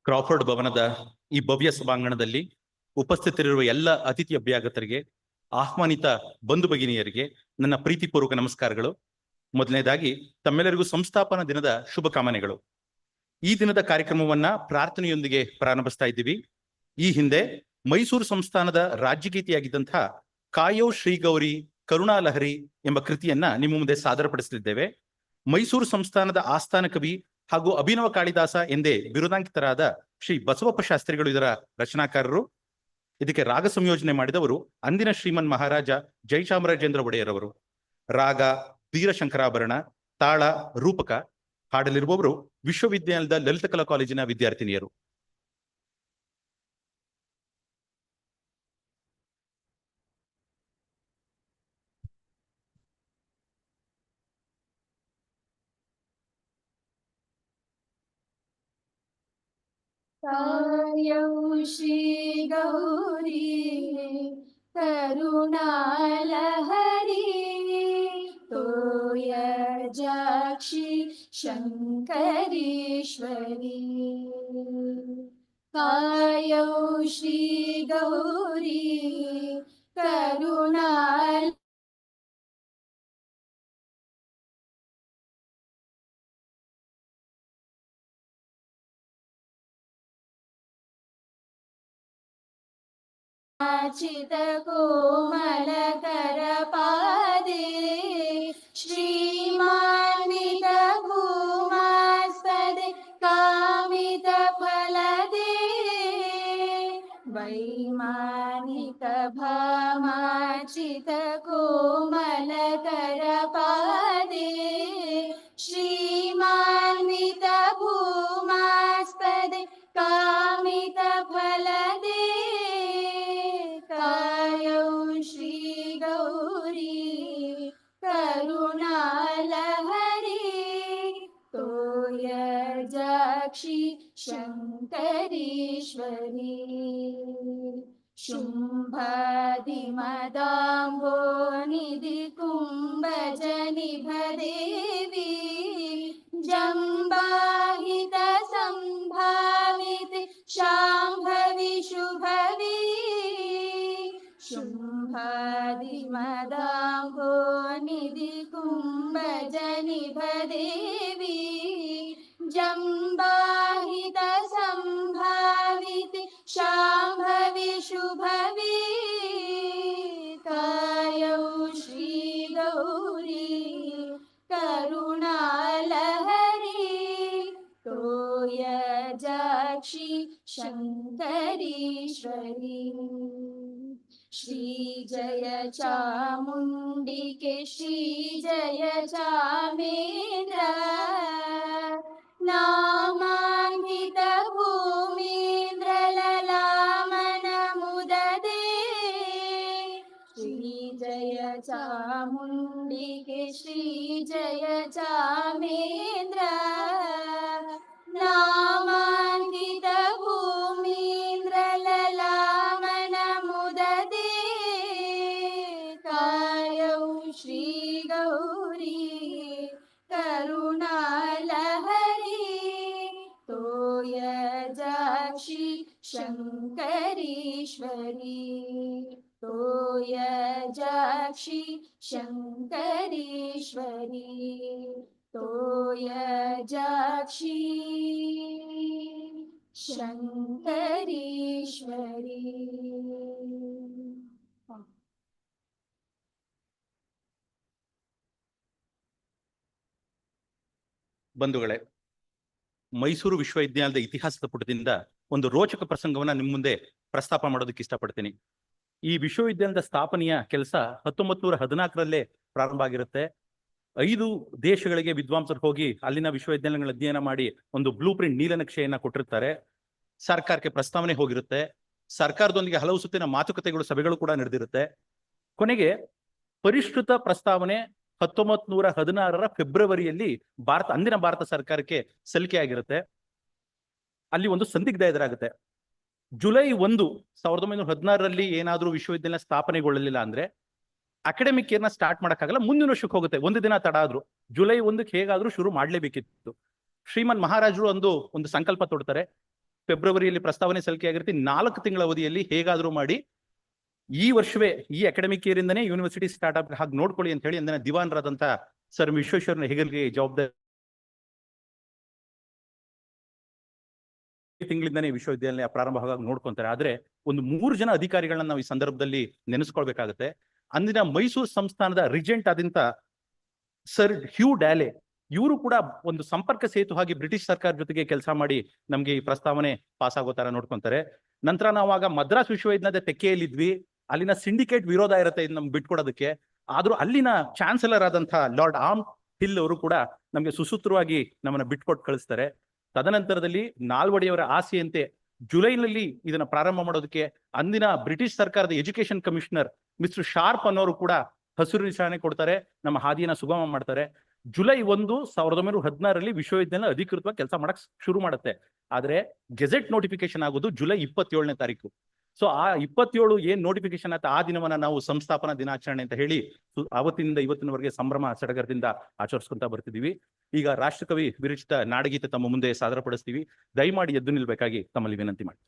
Crawford ಭವನದ ಈ ಭವ್ಯ ಸಭಾಂಗಣದಲ್ಲಿ ಉಪಸ್ಥಿತರಿರುವ ಎಲ್ಲ ಅತಿಥಿ ಅಭ್ಯಾಗತರಿಗೆ, ಆಹ್ವಾನಿತ ಬಂಧು ಭಗಿನಿಯರಿಗೆ ನನ್ನ ಪ್ರೀತಿಪೂರ್ವಕ ನಮಸ್ಕಾರಗಳು. ಮೊದಲನೇದಾಗಿ ತಮ್ಮೆಲ್ಲರಿಗೂ ಸಂಸ್ಥಾಪನಾ ದಿನದ ಶುಭಕಾಮನೆಗಳು. ಈ ದಿನದ ಕಾರ್ಯಕ್ರಮವನ್ನ ಪ್ರಾರ್ಥನೆಯೊಂದಿಗೆ ಪ್ರಾರಂಭಿಸ್ತಾ ಇದ್ದೀವಿ. ಈ ಹಿಂದೆ ಮೈಸೂರು ಸಂಸ್ಥಾನದ ರಾಜ್ಯಗೀತೆಯಾಗಿದ್ದಂತಹ ಕಾಯೋ ಶ್ರೀ ಗೌರಿ ಕರುಣಾಲಹರಿ ಎಂಬ ಕೃತಿಯನ್ನ ನಿಮ್ಮ ಮುಂದೆ ಸಾದರಪಡಿಸಲಿದ್ದೇವೆ. ಮೈಸೂರು ಸಂಸ್ಥಾನದ ಆಸ್ಥಾನ ಕವಿ ಹಾಗೂ ಅಭಿನವ ಕಾಳಿದಾಸ ಎಂದೇ ಬಿರುದಾಂಕಿತರಾದ ಶ್ರೀ ಬಸವಪ್ಪ ಶಾಸ್ತ್ರಿಗಳು ಇದರ ರಚನಾಕಾರರು. ಇದಕ್ಕೆ ರಾಗ ಸಂಯೋಜನೆ ಮಾಡಿದವರು ಅಂದಿನ ಶ್ರೀಮನ್ ಮಹಾರಾಜ ಜಯಚಾಮರಾಜೇಂದ್ರ ಒಡೆಯರವರು. ರಾಗ ವೀರಶಂಕರಾಭರಣ, ತಾಳ ರೂಪಕ. ಹಾಡಲಿರುವವರು ವಿಶ್ವವಿದ್ಯಾಲಯದ ಲಲಿತ ಕಲಾ ಕಾಲೇಜಿನ ವಿದ್ಯಾರ್ಥಿನಿಯರು. ಕಾಯೌ ಶ್ರೀ ಗೌರಿ ಕರುಣಾಲಹರಿ ತೋಯ ಜಾಕ್ಷಿ ಶಂಕರೀಶ್ವರಿ. ಕಾಯೌ ಶ್ರೀ ಗೌರಿ ಕರುಣಾಲ ಚಿತ ಕೋಮಲ ಕರಪಾದೆ ಶ್ರೀಮಾನ್ವಿತ ಭೂಮಾಸ್ಪದೆ ಕಾಮಿತ ಫಲದೆ ವೈಮಾನಿಕ ಭಾಮಾಚಿತ ಕೋಮಲ ಕರಪಾದೆ ಶ್ರೀಮಾನ್ವಿತ ಭೂಮಾಸ್ಪದೆ ಕಾಮಿತ ಫಲದೆ. ಕಾಯೌ ಶ್ರೀ ಗೌರಿ ಕರುಣಾಲಹರಿ ತೋಯ ಜಾಕ್ಷಿ ಶಂಕರೀಶ್ವರಿ. ಶುಂಭಾದಿ ಮದಾಂಬೋ ನಿಧಿ ಕುಂಭಜನಿಭ ದೇವಿ ಜಂಬಾಹಿತ ಸಂಭಾವಿತ ಶಾಂಭವಿ ಶುಭವಿ. ಶುಂಭಾದಿ ಮದಾಂಬೋ ನಿಧಿ ಕುಂಭಜನಿಭ ದೇವಿ ಜಂಬಾಹಿತ ಸಂಭಾವಿತ ಶಾಂಭವಿ ಶುಭವಿ. ಕಾಯೌ ಶ್ರೀ ಗೌರಿ ಕರುಣಾಲಹರಿ ತೋಯ ಜಾಕ್ಷಿ ಶಂಕರೀಶ್ವರಿ. ಶ್ರೀ ಜಯ ಚಾಮುಂಡಿಕೆ ಶ್ರೀ ಜಯ ಚಾಮೇಂದ್ರ ನಾಮಾಂಕಿತ ಭೂಮೀಂದ್ರ ಲಲಾಮನ ಮುದದೆ. ಶ್ರೀ ಜಯ ಚಾಮುಂಡಿಕೆ ಶ್ರೀ ಜಯ ಚಾಮೇಂದ್ರ ನಾಮಾಂಕಿತ ಭೂಮೀಂದ್ರ ಲಲಾಮನ ಮುದದೆ. ಕಾಯೌ ಶ್ರೀ ಗೌರಿ ಕರುಣಾಲಹರಿ ತೋಯ ಜಾಕ್ಷಿ ಶಂಕರೀಶ್ವರಿ. ತೋಯ ಜಾಕ್ಷಿ ಶಂಕರೀಶ್ವರಿ. ತೋಯ ಜಾಕ್ಷಿ ಶಂಕರೀಶ್ವರಿ. ಬಂಧುಗಳೇ, ಮೈಸೂರು ವಿಶ್ವವಿದ್ಯಾಲಯದ ಇತಿಹಾಸದ ಪುಟದಿಂದ ಒಂದು ರೋಚಕ ಪ್ರಸಂಗವನ್ನ ನಿಮ್ಮ ಮುಂದೆ ಪ್ರಸ್ತಾಪ ಮಾಡೋದಕ್ಕೆ ಇಷ್ಟಪಡ್ತೀನಿ. ಈ ವಿಶ್ವವಿದ್ಯಾಲಯದ ಸ್ಥಾಪನೆಯ ಕೆಲಸ 1914ರಲ್ಲೇ ಪ್ರಾರಂಭ ಆಗಿರುತ್ತೆ. 5 ದೇಶಗಳಿಗೆ ವಿದ್ವಾಂಸರು ಹೋಗಿ ಅಲ್ಲಿನ ವಿಶ್ವವಿದ್ಯಾಲಯಗಳ ಅಧ್ಯಯನ ಮಾಡಿ ಒಂದು ಬ್ಲೂ ಪ್ರಿಂಟ್ ನೀಲನಕ್ಷೆಯನ್ನ ಕೊಟ್ಟಿರ್ತಾರೆ. ಸರ್ಕಾರಕ್ಕೆ ಪ್ರಸ್ತಾವನೆ ಹೋಗಿರುತ್ತೆ. ಸರ್ಕಾರದೊಂದಿಗೆ ಹಲವು ಸುತ್ತಿನ ಮಾತುಕತೆಗಳು, ಸಭೆಗಳು ಕೂಡ ನಡೆದಿರುತ್ತೆ. ಕೊನೆಗೆ ಪರಿಷ್ಕೃತ ಪ್ರಸ್ತಾವನೆ 1916ರ ಫೆಬ್ರವರಿಯಲ್ಲಿ ಅಂದಿನ ಭಾರತ ಸರ್ಕಾರಕ್ಕೆ ಸಲ್ಲಿಕೆ ಆಗಿರುತ್ತೆ. ಅಲ್ಲಿ ಒಂದು ಸಂದಿಗ್ಧ ಎದುರಾಗುತ್ತೆ. ಜುಲೈ 1, 1916ರಲ್ಲಿ ಏನಾದ್ರೂ ವಿಶ್ವವಿದ್ಯಾಲಯ ಸ್ಥಾಪನೆಗೊಳ್ಳಲಿಲ್ಲ ಅಂದ್ರೆ ಅಕಾಡೆಮಿಕ್ ಇಯರ್ನ ಸ್ಟಾರ್ಟ್ ಮಾಡಕ್ಕಾಗಲ್ಲ, ಮುಂದಿನ ವರ್ಷಕ್ಕೆ ಹೋಗುತ್ತೆ. ಒಂದು ದಿನ ತಡ ಆದ್ರೂ ಜುಲೈ 1ಕ್ಕೆ ಹೇಗಾದ್ರೂ ಶುರು ಮಾಡ್ಲೇಬೇಕಿತ್ತು. ಶ್ರೀಮನ್ ಮಹಾರಾಜರು ಒಂದು ಸಂಕಲ್ಪ ತೊಡ್ತಾರೆ. ಫೆಬ್ರವರಿಯಲ್ಲಿ ಪ್ರಸ್ತಾವನೆ ಸಲ್ಲಿಕೆ ಆಗಿರುತ್ತೆ. 4 ತಿಂಗಳ ಅವಧಿಯಲ್ಲಿ ಹೇಗಾದ್ರೂ ಮಾಡಿ ಈ ವರ್ಷವೇ, ಈ ಅಕಾಡೆಮಿಕ್ ಇಯರ್ ಇಂದನೇ ಯೂನಿವರ್ಸಿಟಿ ಸ್ಟಾರ್ಟ್ ಆಗಿ ಹಾಗೆ ನೋಡ್ಕೊಳ್ಳಿ ಅಂತ ಹೇಳಿ ಅಂದಿನ ದಿವಾನರಾದಂತ ಸರ್ ವಿಶ್ವೇಶ್ವರನ ಹೆಗಲ್ಗೆ ಜವಾಬ್ದಾರಿ ತಿಂಗಳಿಂದನೇ ವಿಶ್ವವಿದ್ಯಾಲಯ ಪ್ರಾರಂಭ ಆಗಿ ನೋಡ್ಕೊಂತಾರೆ. ಆದ್ರೆ ಒಂದು 3 ಜನ ಅಧಿಕಾರಿಗಳನ್ನ ನಾವು ಈ ಸಂದರ್ಭದಲ್ಲಿ ನೆನೆಸ್ಕೊಳ್ಬೇಕಾಗತ್ತೆ. ಅಂದಿನ ಮೈಸೂರು ಸಂಸ್ಥಾನದ ರಿಜೆಂಟ್ ಆದಂತ ಸರ್ ಹ್ಯೂ ಡ್ಯಾಲೆ, ಇವರು ಕೂಡ ಒಂದು ಸಂಪರ್ಕ ಸೇತು ಹಾಗೆ ಬ್ರಿಟಿಷ್ ಸರ್ಕಾರ ಜೊತೆಗೆ ಕೆಲಸ ಮಾಡಿ ನಮ್ಗೆ ಈ ಪ್ರಸ್ತಾವನೆ ಪಾಸ್ ಆಗೋ ತರ ನೋಡ್ಕೊಂತಾರೆ. ನಂತರ ನಾವಾಗ ಮದ್ರಾಸ್ ವಿಶ್ವವಿದ್ಯಾಲಯದ ತೆಕ್ಕೆಯಲ್ಲಿದ್ವಿ. ಅಲ್ಲಿನ ಸಿಂಡಿಕೇಟ್ ವಿರೋಧ ಇರುತ್ತೆ ಇದು ನಮ್ಗೆ ಬಿಟ್ಕೊಡೋದಕ್ಕೆ. ಆದ್ರೂ ಅಲ್ಲಿನ ಚಾನ್ಸಲರ್ ಆದಂತಹ ಲಾರ್ಡ್ ಆರ್ಮ್ ಹಿಲ್ ಅವರು ಕೂಡ ನಮ್ಗೆ ಸುಸೂತ್ರವಾಗಿ ನಮ್ಮನ್ನ ಬಿಟ್ಕೊಟ್ಟು ಕಳಿಸ್ತಾರೆ. ತದನಂತರದಲ್ಲಿ ನಾಲ್ವಡಿಯವರ ಆಸೆಯಂತೆ ಜುಲೈನಲ್ಲಿ ಇದನ್ನ ಪ್ರಾರಂಭ ಮಾಡೋದಕ್ಕೆ ಅಂದಿನ ಬ್ರಿಟಿಷ್ ಸರ್ಕಾರದ ಎಜುಕೇಶನ್ ಕಮಿಷನರ್ ಮಿಸ್ಟರ್ ಶಾರ್ಪ್ ಅನ್ನೋರು ಕೂಡ ಹಸಿರು ನಿಶಾನೆ ಕೊಡ್ತಾರೆ, ನಮ್ಮ ಹಾದಿಯನ್ನ ಸುಗಮ ಮಾಡ್ತಾರೆ. ಜುಲೈ 1, 1916 ವಿಶ್ವವಿದ್ಯಾಲಯ ಅಧಿಕೃತವಾಗಿ ಕೆಲಸ ಮಾಡಕ್ ಶುರು ಮಾಡುತ್ತೆ. ಆದ್ರೆ ಗೆಜೆಟ್ ನೋಟಿಫಿಕೇಶನ್ ಆಗೋದು ಜುಲೈ 27ನೇ ತಾರೀಕು. ಸೊ ಆ 27 ಏನ್ ನೋಟಿಫಿಕೇಶನ್ ಆಯ್ತು ಆ ದಿನವನ್ನ ನಾವು ಸಂಸ್ಥಾಪನಾ ದಿನಾಚರಣೆ ಅಂತ ಹೇಳಿ ಅವತ್ತಿನಿಂದ ಇವತ್ತಿನವರೆಗೆ ಸಂಭ್ರಮ ಸಡಗರದಿಂದ ಆಚರಿಸ್ಕೊಂತ ಬರ್ತಿದೀವಿ. ಈಗ ರಾಷ್ಟ್ರಕವಿ ವಿರಚಿತ ನಾಡಗೀತೆ ತಮ್ಮ ಮುಂದೆ ಸಾದರಪಡಿಸ್ತೀವಿ. ದಯಮಾಡಿ ಎದ್ದು ನಿಲ್ಬೇಕಾಗಿ ತಮ್ಮಲ್ಲಿ ವಿನಂತಿ ಮಾಡಿ.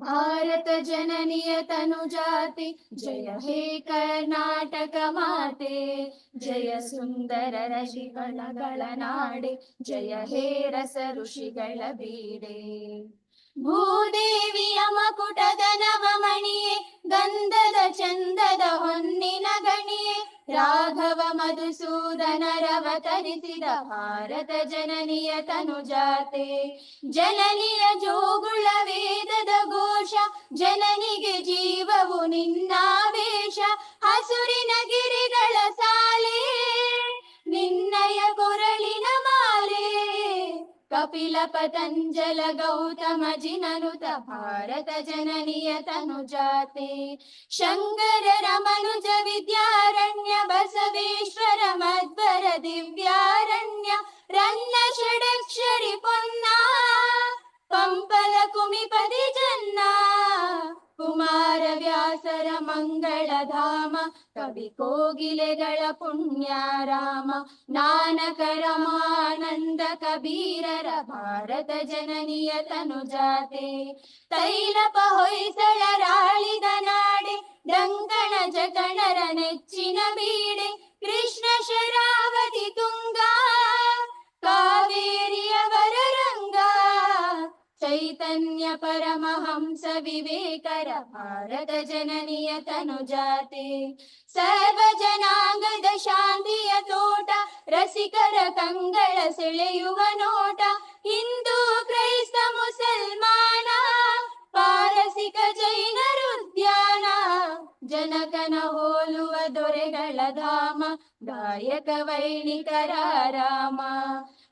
भारत जननीय तनुजाते, जय हे कर्नाटक माते, जय सुंदर ऋषिगणಗಳ ನಾಡೆ, जय हे ರಸ ಋಷಿಗಳ ಬೀಡೆ. ಭೂದೇವಿಯ ಮಕುಟದ ನವಮಣಿಯೇ, ಗಂಧದ ಚಂದದ ಹೊನ್ನಿನ ಗಣಿಯೇ, ರಾಘವ ಮಧುಸೂದನರವತರಿಸಿದ ಭಾರತ ಜನನಿಯ ತನುಜಾತೆ. ಜನನಿಯ ಜೋಗುಳ ವೇದದ ಘೋಷ, ಜನನಿಗೆ ಜೀವವು ನಿನ್ನಾವೇಶ. ಹಸುರಿನ ಗಿರಿಗಳ ಸಾಲೆ, ನಿನ್ನಯ ಕೊರಳಿನ ಮಾಲೆ. ಕಪಿಲ ಪತಂಜಲ ಗೌತಮ ಜಿನನುತ ಭಾರತ ಜನನಿಯ ತನುಜಾತೆ. ಶಂಕರರ ಮನುಜ ವಿದ್ಯಾರಣ್ಯ, ಬಸವೇಶ್ವರ ಮಧ್ವರ ದಿವ್ಯಾರಣ್ಯ. ರನ್ನ ಷಡಕ್ಷರಿ ಪೊನ್ನ, ಪಂಪಲ ಕುಮಿಪದಿ ಜನ್ನ. ಕುಮಾರ ವ್ಯಾಸರ ಮಂಗಳ ಧಾಮ, ಕವಿ ಕೋಗಿಲೆಗಳ ಪುಣ್ಯಾರಾಮ. ನಾನಕ ರಮಾನಂದ ಕಬೀರರ ಭಾರತ ಜನನಿಯ ತನುಜಾತೆ. ತೈಲಪ ಹೊಯ್ಸಳರಾಳಿದ ನಾಡೆ, ಡಂಕಣ ಜಕಣರ ನೆಚ್ಚಿನ ಬೀಡೆ. ಕೃಷ್ಣ ಶರಾವತಿ ತುಂಗ, ಕಾವೇರಿಯವರ ರಂಗ. ಚೈತನ್ಯ ಪರಮಹಂಸ ವಿವೇಕರ ಭಾರತ ಜನನಿಯ ತನುಜಾತೆ. ಸರ್ವ ಜನಾಂಗದ ಶಾಂತಿಯ ತೋಟ, ರಸಿಕರ ಕಂಗಳ ಸೆಳೆಯುವ ನೋಟ. ಹಿಂದೂ ಕ್ರೈಸ್ತ ಮುಸಲ್ಮಾನ, ಪಾರಸಿಕ ಜೈನರುದ್ಯಾನ. ಜನಕನ ಹೋಲುವ ದೊರೆಗಳ ಧಾಮ, ಗಾಯಕ ವೈಣಿಕರ ರಾಮ.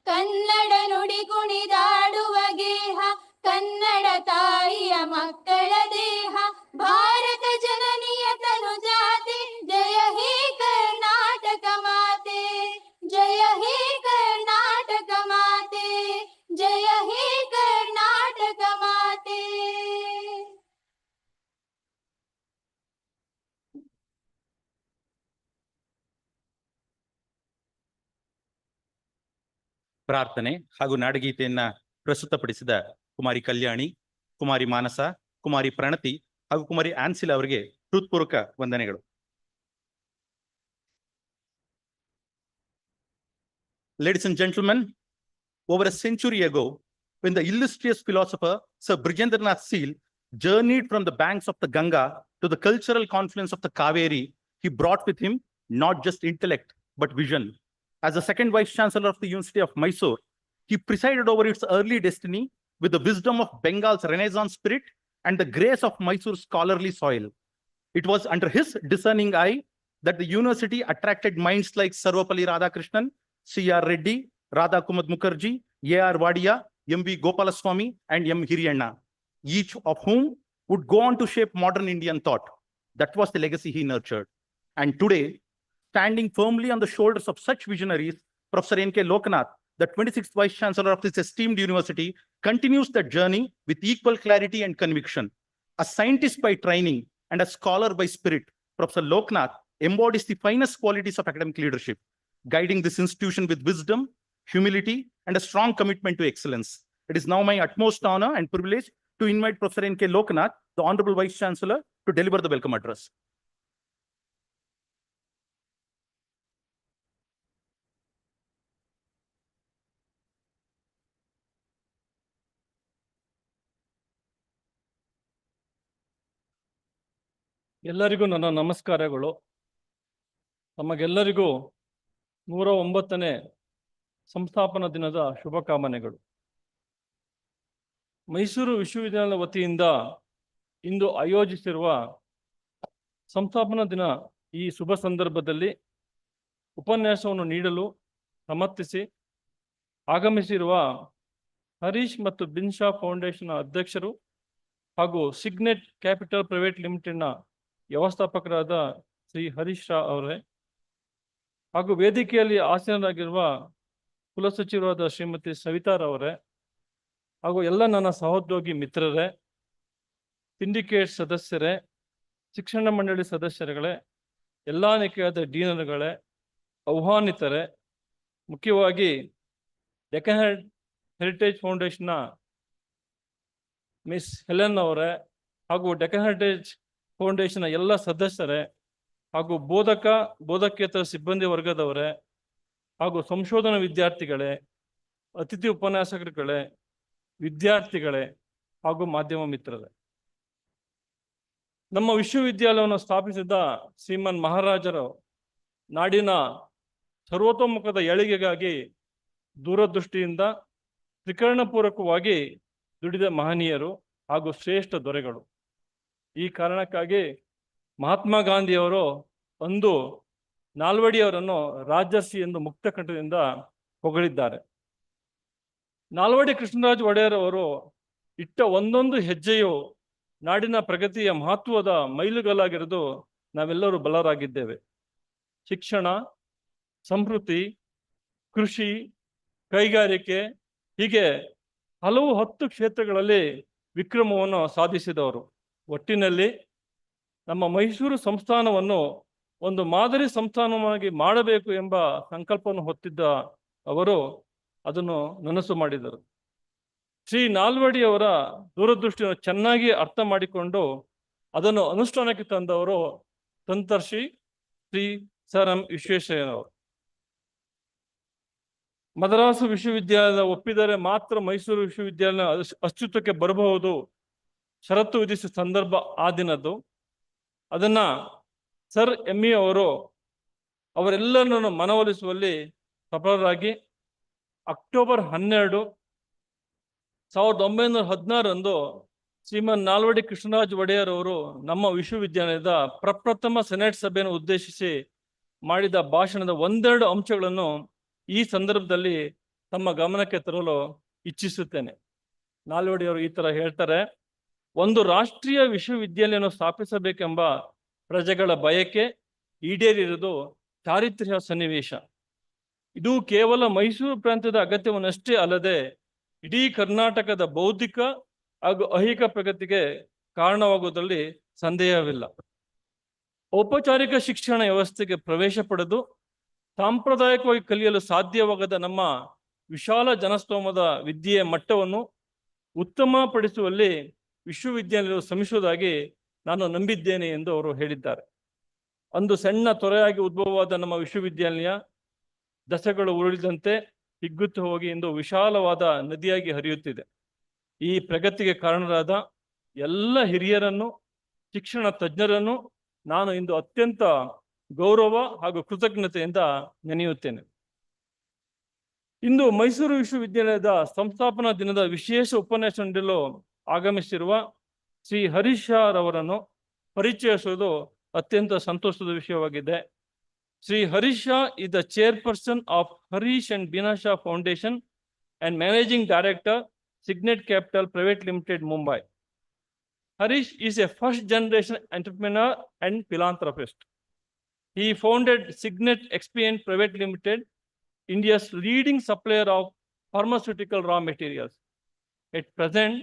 ಕನ್ನಡ ನುಡಿ ಕುಣಿದಾಡುವ ಗೇಹ, ಕನ್ನಡ ತಾಯಿಯ ಮಕ್ಕಳ ದೇಹ. ಭಾರತ ಜನನಿಯ ತನುಜಾತೆ, ಜಯ ಹೇ ಕರ್ನಾಟಕ ಮಾತೆ. ಜಯ ಹೇ ಕರ್ನಾಟಕ ಮಾತೆ, ಜಯ ಹೇ ಕರ್ನಾಟಕ ಮಾತೆ. ಪ್ರಾರ್ಥನೆ ಹಾಗೂ ನಾಡಗೀತೆಯನ್ನ ಪ್ರಸ್ತುತಪಡಿಸಿದ ಕುಮಾರಿ ಕಲ್ಯಾಣಿ, ಕುಮಾರಿ ಮಾನಸ, ಕುಮಾರಿ ಪ್ರಣತಿ ಹಾಗೂ ಕುಮಾರಿ ಆನ್ಸಿಲ್ ಅವರಿಗೆ ಹೃತ್ಪೂರ್ವಕ ವಂದನೆಗಳು. Ladies and gentlemen, over a century ago, when the illustrious philosopher Sir Brijendranath Seal journeyed from the banks of the Ganga to the cultural confluence of the Kaveri, he brought with him not just intellect, but vision. As the second Vice Chancellor of the University of Mysore, he presided over its early destiny with the wisdom of Bengal's Renaissance spirit and the grace of Mysore's scholarly soil. It was under his discerning eye that the university attracted minds like Sarvapalli Radhakrishnan, C.R. Reddy, Radha Kumad Mukherjee, A.R. Wadia, M.V. Gopalaswamy, and M. Hiriyanna, each of whom would go on to shape modern Indian thought. That was the legacy he nurtured. And today, standing firmly on the shoulders of such visionaries, Professor N.K. Lokanath, the 26th Vice Chancellor of this esteemed university, continues that journey with equal clarity and conviction. A scientist by training, and a scholar by spirit, Professor Lokanath embodies the finest qualities of academic leadership, guiding this institution with wisdom, humility, and a strong commitment to excellence. It is now my utmost honor and privilege to invite Professor N.K. Lokanath, the Honorable Vice Chancellor, to deliver the welcome address. ಎಲ್ಲರಿಗೂ ನನ್ನ ನಮಸ್ಕಾರಗಳು. ತಮಗೆಲ್ಲರಿಗೂ 109ನೇ ಸಂಸ್ಥಾಪನಾ ದಿನದ ಶುಭಕಾಮನೆಗಳು. ಮೈಸೂರು ವಿಶ್ವವಿದ್ಯಾಲಯದ ವತಿಯಿಂದ ಇಂದು ಆಯೋಜಿಸಿರುವ ಸಂಸ್ಥಾಪನಾ ದಿನ ಈ ಶುಭ ಸಂದರ್ಭದಲ್ಲಿ ಉಪನ್ಯಾಸವನ್ನು ನೀಡಲು ಸಮರ್ಥಿಸಿ ಆಗಮಿಸಿರುವ ಹರೀಶ್ ಮತ್ತು ಬಿನ್ ಶಾ ಫೌಂಡೇಶನ್ ಅಧ್ಯಕ್ಷರು ಹಾಗೂ ಸಿಗ್ನೆಟ್ ಕ್ಯಾಪಿಟಲ್ ಪ್ರೈವೇಟ್ ಲಿಮಿಟೆಡ್ನ ವ್ಯವಸ್ಥಾಪಕರಾದ ಶ್ರೀ ಹರೀಶ್ ಶಾ ಅವರೇ, ಹಾಗೂ ವೇದಿಕೆಯಲ್ಲಿ ಆಸೀನರಾಗಿರುವ ಕುಲಸಚಿವರಾದ ಶ್ರೀಮತಿ ಸವಿತಾರವರೇ, ಹಾಗೂ ಎಲ್ಲ ನನ್ನ ಸಹೋದ್ಯೋಗಿ ಮಿತ್ರರೇ, ಸಿಂಡಿಕೇಟ್ ಸದಸ್ಯರೇ, ಶಿಕ್ಷಣ ಮಂಡಳಿ ಸದಸ್ಯರುಗಳೇ, ಎಲ್ಲ ನಿಕಾಯದ ಡೀನರ್ಗಳೇ, ಆಹ್ವಾನಿತರೇ, ಮುಖ್ಯವಾಗಿ ಡೆಕ್ಕನ್ ಹೆರಿಟೇಜ್ ಫೌಂಡೇಶನ್ನ ಮಿಸ್ ಹೆಲೆನ್ ಅವರೇ, ಹಾಗೂ ಡೆಕ್ಕನ್ ಹೆರಿಟೇಜ್ ಫೌಂಡೇಶನ್ನ ಎಲ್ಲ ಸದಸ್ಯರೇ, ಹಾಗೂ ಬೋಧಕೇತರ ಸಿಬ್ಬಂದಿ ವರ್ಗದವರೇ, ಹಾಗೂ ಸಂಶೋಧನಾ ವಿದ್ಯಾರ್ಥಿಗಳೇ, ಅತಿಥಿ ಉಪನ್ಯಾಸಕರುಗಳೇ, ವಿದ್ಯಾರ್ಥಿಗಳೇ, ಹಾಗೂ ಮಾಧ್ಯಮ ಮಿತ್ರರೇ. ನಮ್ಮ ವಿಶ್ವವಿದ್ಯಾಲಯವನ್ನು ಸ್ಥಾಪಿಸಿದ ಶ್ರೀಮನ್ ಮಹಾರಾಜರು ನಾಡಿನ ಸರ್ವತೋಮುಖದ ಏಳಿಗೆಗಾಗಿ ದೂರದೃಷ್ಟಿಯಿಂದ ತ್ರಿಕರಣಪೂರ್ವಕವಾಗಿ ದುಡಿದ ಮಹನೀಯರು ಹಾಗೂ ಶ್ರೇಷ್ಠ ದೊರೆಗಳು. ಈ ಕಾರಣಕ್ಕಾಗಿ ಮಹಾತ್ಮ ಗಾಂಧಿಯವರು ಅಂದು ನಾಲ್ವಡಿಯವರನ್ನು ರಾಜರ್ಷಿ ಎಂದು ಮುಕ್ತ ಕಂಠದಿಂದ ಹೊಗಳಿದ್ದಾರೆ. ನಾಲ್ವಡಿ ಕೃಷ್ಣರಾಜ ಒಡೆಯರ್ ಅವರು ಇಟ್ಟ ಒಂದೊಂದು ಹೆಜ್ಜೆಯು ನಾಡಿನ ಪ್ರಗತಿಯ ಮಹತ್ವದ ಮೈಲುಗಲ್ಲಾಗಿರೋದು ನಾವೆಲ್ಲರೂ ಬಲರಾಗಿದ್ದೇವೆ. ಶಿಕ್ಷಣ, ಸಂಸ್ಕೃತಿ, ಕೃಷಿ, ಕೈಗಾರಿಕೆ, ಹೀಗೆ ಹಲವು 10 ಕ್ಷೇತ್ರಗಳಲ್ಲಿ ವಿಕ್ರಮವನ್ನು ಸಾಧಿಸಿದವರು. ಒಟ್ಟಿನಲ್ಲಿ ನಮ್ಮ ಮೈಸೂರು ಸಂಸ್ಥಾನವನ್ನು ಒಂದು ಮಾದರಿ ಸಂಸ್ಥಾನವಾಗಿ ಮಾಡಬೇಕು ಎಂಬ ಸಂಕಲ್ಪವನ್ನು ಹೊತ್ತಿದ್ದ ಅವರು ಅದನ್ನು ನನಸು ಮಾಡಿದರು. ಶ್ರೀ ನಾಲ್ವಡಿಯವರ ದೂರದೃಷ್ಟಿಯನ್ನು ಚೆನ್ನಾಗಿ ಅರ್ಥ ಮಾಡಿಕೊಂಡು ಅದನ್ನು ಅನುಷ್ಠಾನಕ್ಕೆ ತಂದವರು ಸಂತರ್ಷಿ ಶ್ರೀ ಸರ್ ಎಂ ವಿಶ್ವೇಶ್ವರಯ್ಯನವರು. ಮದ್ರಾಸು ವಿಶ್ವವಿದ್ಯಾಲಯ ಒಪ್ಪಿದರೆ ಮಾತ್ರ ಮೈಸೂರು ವಿಶ್ವವಿದ್ಯಾಲಯ ಅಸ್ತಿತ್ವಕ್ಕೆ ಬರಬಹುದು ಷರತ್ತು ವಿಧಿಸಿದ ಸಂದರ್ಭ ಆ ದಿನದ್ದು. ಅದನ್ನ ಸರ್ ಎಂ ಇ ಅವರು ಅವರೆಲ್ಲರನ್ನು ಮನವೊಲಿಸುವಲ್ಲಿ ಸಫಲರಾಗಿ ಅಕ್ಟೋಬರ್ 12, 1916 ಶ್ರೀಮನ್ ನಾಲ್ವಡಿ ಕೃಷ್ಣರಾಜ ಒಡೆಯರ್ ಅವರು ನಮ್ಮ ವಿಶ್ವವಿದ್ಯಾಲಯದ ಪ್ರಪ್ರಥಮ ಸೆನೆಟ್ ಸಭೆಯನ್ನು ಉದ್ದೇಶಿಸಿ ಮಾಡಿದ ಭಾಷಣದ ಒಂದೆರಡು ಅಂಶಗಳನ್ನು ಈ ಸಂದರ್ಭದಲ್ಲಿ ತಮ್ಮ ಗಮನಕ್ಕೆ ತರಲು ಇಚ್ಛಿಸುತ್ತೇನೆ. ನಾಲ್ವಡಿಯವರು ಈ ತರ ಹೇಳ್ತಾರೆ: ಒಂದು ರಾಷ್ಟ್ರೀಯ ವಿಶ್ವವಿದ್ಯಾಲಯವನ್ನು ಸ್ಥಾಪಿಸಬೇಕೆಂಬ ಪ್ರಜೆಗಳ ಬಯಕೆ ಈಡೇರಿರುವುದು ಚಾರಿತ್ರ್ಯ ಸನ್ನಿವೇಶ. ಇದು ಕೇವಲ ಮೈಸೂರು ಪ್ರಾಂತ್ಯದ ಅಗತ್ಯವನ್ನಷ್ಟೇ ಅಲ್ಲದೆ ಇಡೀ ಕರ್ನಾಟಕದ ಬೌದ್ಧಿಕ ಹಾಗೂ ಐಹಿಕ ಪ್ರಗತಿಗೆ ಕಾರಣವಾಗುವುದರಲ್ಲಿ ಸಂದೇಹವಿಲ್ಲ. ಔಪಚಾರಿಕ ಶಿಕ್ಷಣ ವ್ಯವಸ್ಥೆಗೆ ಪ್ರವೇಶ ಪಡೆದು ಸಾಂಪ್ರದಾಯಿಕವಾಗಿ ಕಲಿಯಲು ಸಾಧ್ಯವಾಗದ ನಮ್ಮ ವಿಶಾಲ ಜನಸ್ತೋಮದ ವಿದ್ಯೆಯ ಮಟ್ಟವನ್ನು ಉತ್ತಮಪಡಿಸುವಲ್ಲಿ ವಿಶ್ವವಿದ್ಯಾಲಯಗಳು ಶ್ರಮಿಸುವುದಾಗಿ ನಾನು ನಂಬಿದ್ದೇನೆ ಎಂದು ಅವರು ಹೇಳಿದ್ದಾರೆ. ಒಂದು ಸಣ್ಣ ತೊರೆಯಾಗಿ ಉದ್ಭವವಾದ ನಮ್ಮ ವಿಶ್ವವಿದ್ಯಾಲಯ ದಶಕಗಳು ಉರುಳಿದಂತೆ ಹಿಗ್ಗುತ್ತಾ ಹೋಗಿ ಇಂದು ವಿಶಾಲವಾದ ನದಿಯಾಗಿ ಹರಿಯುತ್ತಿದೆ. ಈ ಪ್ರಗತಿಗೆ ಕಾರಣರಾದ ಎಲ್ಲ ಹಿರಿಯರನ್ನು, ಶಿಕ್ಷಣ ತಜ್ಞರನ್ನು ನಾನು ಇಂದು ಅತ್ಯಂತ ಗೌರವ ಹಾಗೂ ಕೃತಜ್ಞತೆಯಿಂದ ನೆನೆಯುತ್ತೇನೆ. ಇಂದು ಮೈಸೂರು ವಿಶ್ವವಿದ್ಯಾಲಯದ ಸಂಸ್ಥಾಪನಾ ದಿನದ ವಿಶೇಷ ಉಪನ್ಯಾಸ ನೀಡಲು ಆಗಮಿಸಿರುವ ಶ್ರೀ ಹರೀಶ್ ಶಾ ಅವರನ್ನು ಪರಿಚಯಿಸುವುದು ಅತ್ಯಂತ ಸಂತೋಷದ ವಿಷಯವಾಗಿದೆ. Shri Harish Shah is the chairperson of Harish and Bina Foundation and managing director, Signet Capital Private Limited, Mumbai. Harish is a first-generation entrepreneur and philanthropist. He founded Signet Expedient Private Limited, India's leading supplier of pharmaceutical raw materials. At present,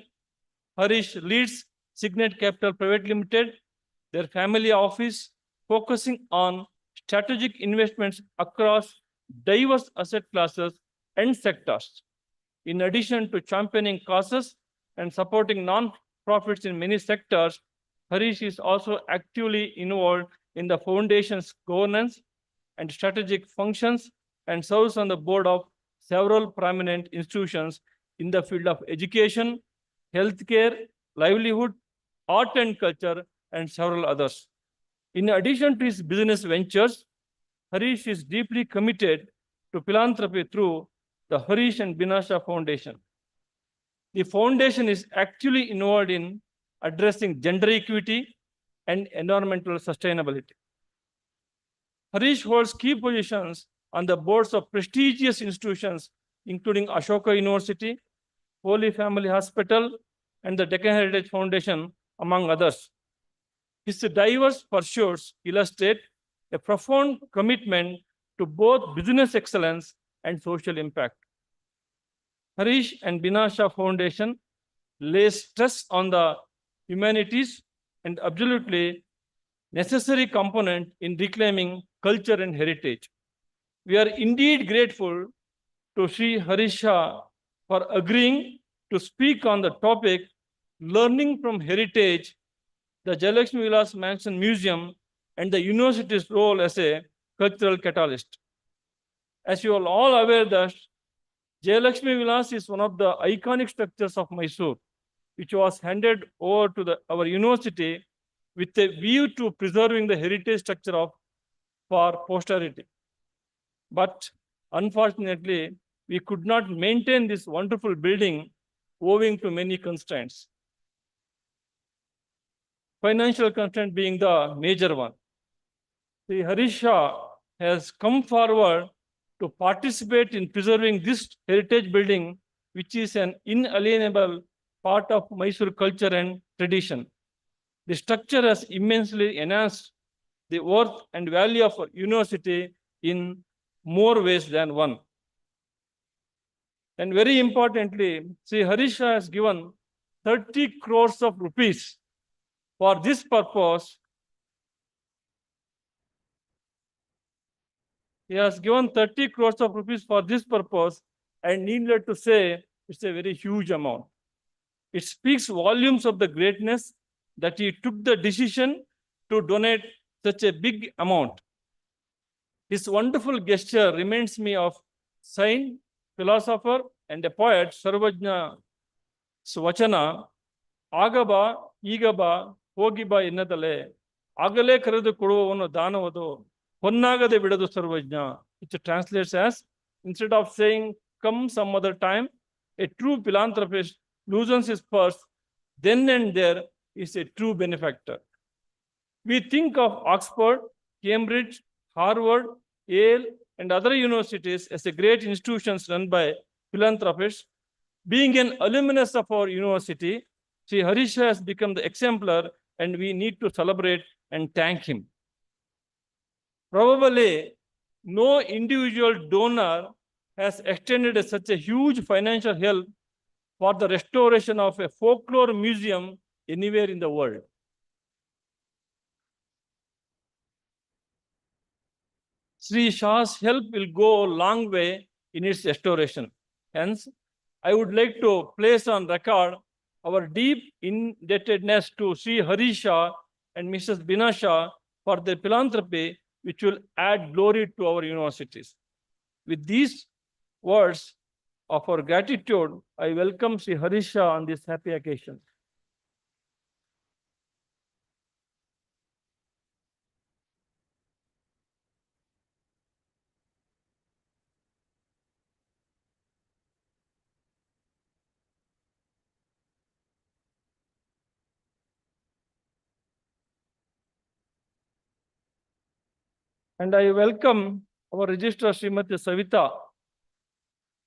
Harish leads Signet Capital Private Limited, their family office, focusing on strategic investments across diverse asset classes and sectors. In addition to championing causes and supporting non-profits in many sectors, Harish is also actively involved in the foundation's governance and strategic functions and serves on the board of several prominent institutions in the field of education, healthcare, livelihood, art and culture, and several others. In addition to his business ventures, Harish is deeply committed to philanthropy through the Harish and Bina Foundation. The foundation is actually involved in addressing gender equity and environmental sustainability. Harish holds key positions on the boards of prestigious institutions, including Ashoka University, Holy Family Hospital, and the Deccan Heritage Foundation, among others. His diverse pursuits illustrate a profound commitment to both business excellence and social impact. Harish and Bina Foundation lays stress on the humanities and absolutely necessary component in reclaiming culture and heritage. We are indeed grateful to Sri Harish Shah for agreeing to speak on the topic Learning from Heritage, the Jayalakshmi Vilas Mansion Museum, and the university's role as a cultural catalyst. As you are all aware that Jayalakshmi Vilas is one of the iconic structures of Mysore, which was handed over to our university with a view to preserving the heritage structure for posterity. But unfortunately, we could not maintain this wonderful building owing to many constraints. Financial constraint being the major one. The Harish Shah has come forward to participate in preserving this heritage building, which is an inalienable part of Mysore culture and tradition. The structure has immensely enhanced the worth and value of our university in more ways than one. And very importantly, Sri Harish Shah has given 30 crores of rupees for this purpose. He has given 30 crores of rupees for this purpose, and needless to say, it's a very huge amount. It speaks volumes of the greatness that he took the decision to donate such a big amount. His wonderful gesture reminds me of saint, philosopher, and a poet, Sarvajna Swachana, Agaba, Igaba, Hogiba Innadale, Agale Karadu Kuruano Danavado, Honnaga de Vidadu Sarvajna, which translates as, instead of saying, come some other time, a true philanthropist loosens his purse, then and there is a true benefactor. We think of Oxford, Cambridge, Harvard, Yale, and other universities as a great institutions run by philanthropists. Being an alumnus of our university, Sri Harish has become the exemplar, and we need to celebrate and thank him. Probably no individual donor has extended such a huge financial help for the restoration of a folklore museum anywhere in the world. Sri Shah's help will go a long way in its restoration. Hence, I would like to place on record our deep indebtedness to Sri Harish Shah and Mrs. Bina Shah for their philanthropy, which will add glory to our universities. With these words of our gratitude, I welcome Sri Harish Shah on this happy occasion. And I welcome our registrar, Srimati Savita,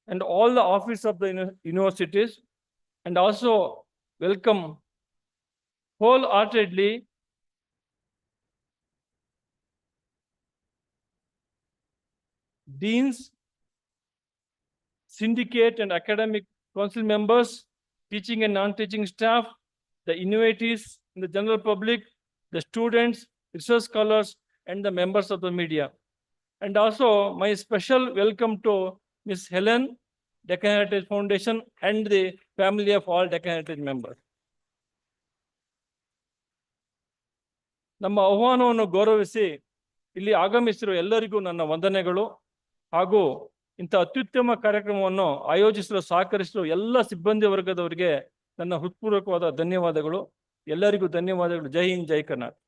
and all the office of the universities, and also welcome wholeheartedly deans, syndicate and academic council members, teaching and non-teaching staff, the innovators, and the general public, the students, research scholars, and the members of the media. And also my special welcome to Ms. Helen, Deccan Heritage Foundation, and the family of all Deccan Heritage members. ನಮ್ಮ ಆಹ್ವಾನವನ್ನು ಗೌರವಿಸಿ ಇಲ್ಲಿ ಆಗಮಿಸಿರುವ ಎಲ್ಲರಿಗೂ ನನ್ನ ವಂದನೆಗಳು ಹಾಗೂ ಇಂಥ ಅತ್ಯುತ್ತಮ ಕಾರ್ಯಕ್ರಮವನ್ನು ಆಯೋಜಿಸಲು ಸಹಕರಿಸಿರುವ ಎಲ್ಲ ಸಿಬ್ಬಂದಿ ವರ್ಗದವರಿಗೆ ನನ್ನ ಹೃತ್ಪೂರ್ವಕವಾದ ಧನ್ಯವಾದಗಳು. ಎಲ್ಲರಿಗೂ ಧನ್ಯವಾದಗಳು. ಜೈ ಹಿಂದ್, ಜೈ ಕರ್ನಾಟಕ.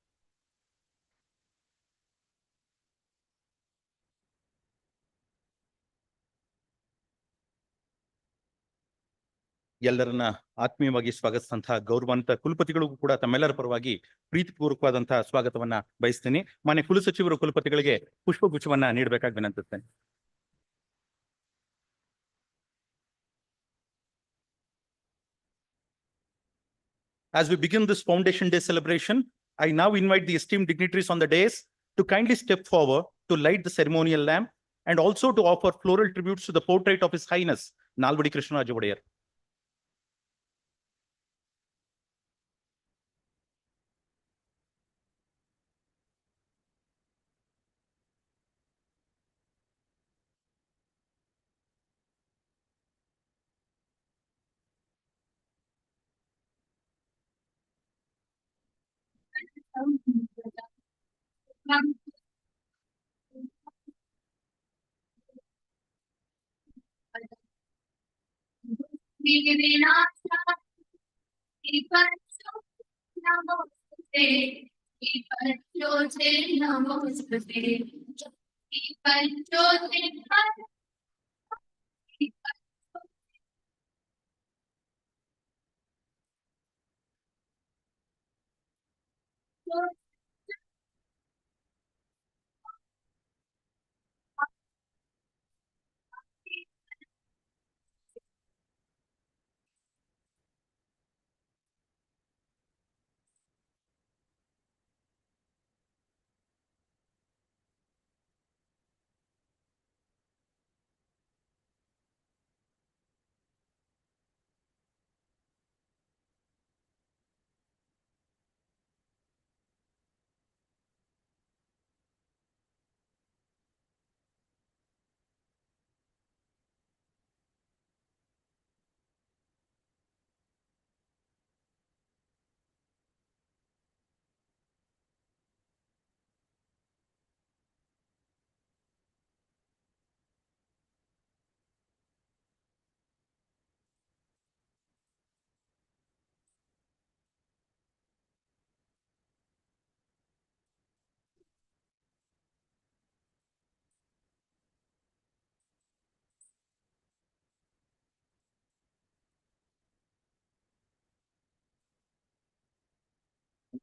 ಎಲ್ಲರನ್ನ ಆತ್ಮೀಯವಾಗಿ ಸ್ವಾಗತಿಸಿದಂತಹ ಗೌರವಾನ್ವಿತ ಕುಲಪತಿಗಳಿಗೂ ಕೂಡ ತಮ್ಮೆಲ್ಲರ ಪರವಾಗಿ ಪ್ರೀತಿಪೂರ್ವಕವಾದಂತಹ ಸ್ವಾಗತವನ್ನ ಬಯಸ್ತೇನೆ. ಮಾನ್ಯ ಕುಲಸಚಿವರು ಕುಲಪತಿಗಳಿಗೆ ಪುಷ್ಪಗುಚ್ಛವನ್ನ ನೀಡಬೇಕಾಗಿ ವಿನಂತಿಸ್ತೇನೆ. As we begin this Foundation Day celebration, I now invite the esteemed dignitaries on the dais to kindly step forward to light the ceremonial lamp and also to offer floral tributes to the portrait of His Highness Nalvadi Krishnaraj Odayar.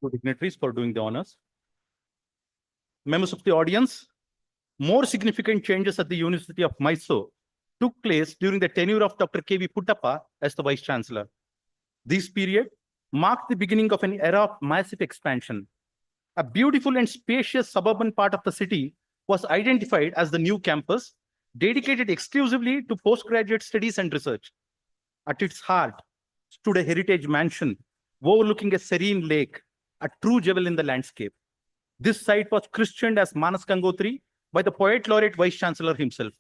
To dignitaries for doing the honors. Members of the audience, more significant changes at the University of Mysore took place during the tenure of Dr. K.V. Puttappa as the Vice Chancellor. This period marked the beginning of an era of massive expansion. A beautiful and spacious suburban part of the city was identified as the new campus, dedicated exclusively to postgraduate studies and research. At its heart stood a heritage mansion overlooking a serene lake, a true jewel in the landscape. This site was christened as Manas Gangotri by the poet laureate Vice Chancellor himself.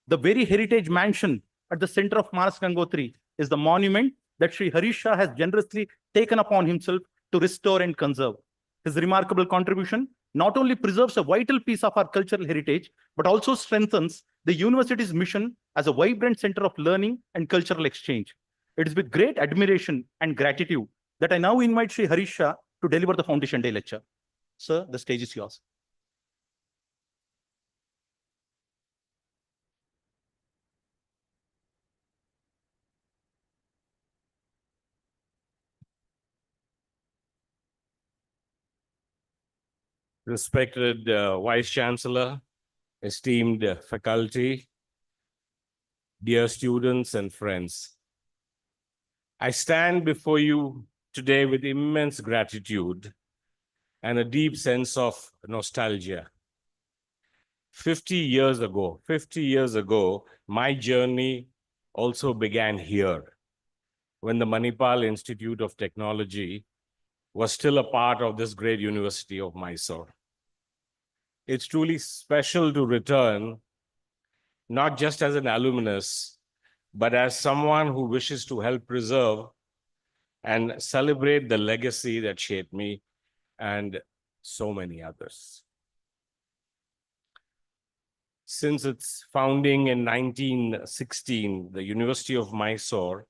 The very heritage mansion at the center of Manas Gangotri is the monument that Sri Harish Shah has generously taken upon himself to restore and conserve. His remarkable contribution not only preserves a vital piece of our cultural heritage, but also strengthens the university's mission as a vibrant center of learning and cultural exchange. It is with great admiration and gratitude that I now invite Sri Harish Shah to deliver the Foundation Day lecture. Sir, the stage is yours. Respected Vice Chancellor, esteemed faculty, dear students and friends, I stand before you today with immense gratitude and a deep sense of nostalgia. 50 years ago, my journey also began here when the Manipal Institute of Technology was still a part of this great University of Mysore. It's truly special to return, not just as an alumnus, but as someone who wishes to help preserve and celebrate the legacy that shaped me and so many others. Since its founding in 1916, the University of Mysore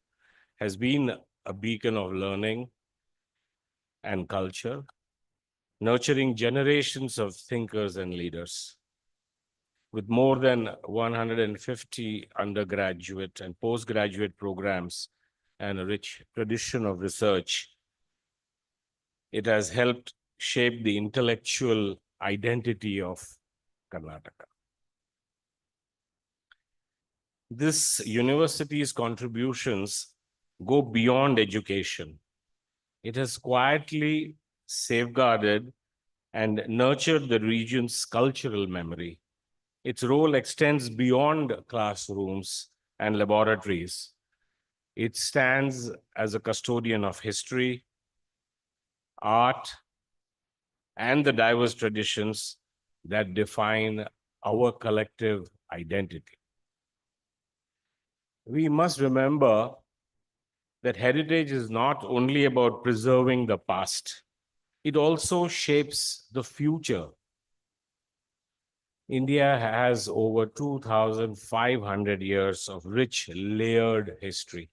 has been a beacon of learning and culture, nurturing generations of thinkers and leaders. With more than 150 undergraduate and postgraduate programs and a rich tradition of research, it has helped shape the intellectual identity of Karnataka. This university's contributions go beyond education. It has quietly safeguarded and nurtured the region's cultural memory. Its role extends beyond classrooms and laboratories. It stands as a custodian of history, art, and the diverse traditions that define our collective identity. We must remember that heritage is not only about preserving the past, it also shapes the future. India has over 2,500 years of rich, layered history.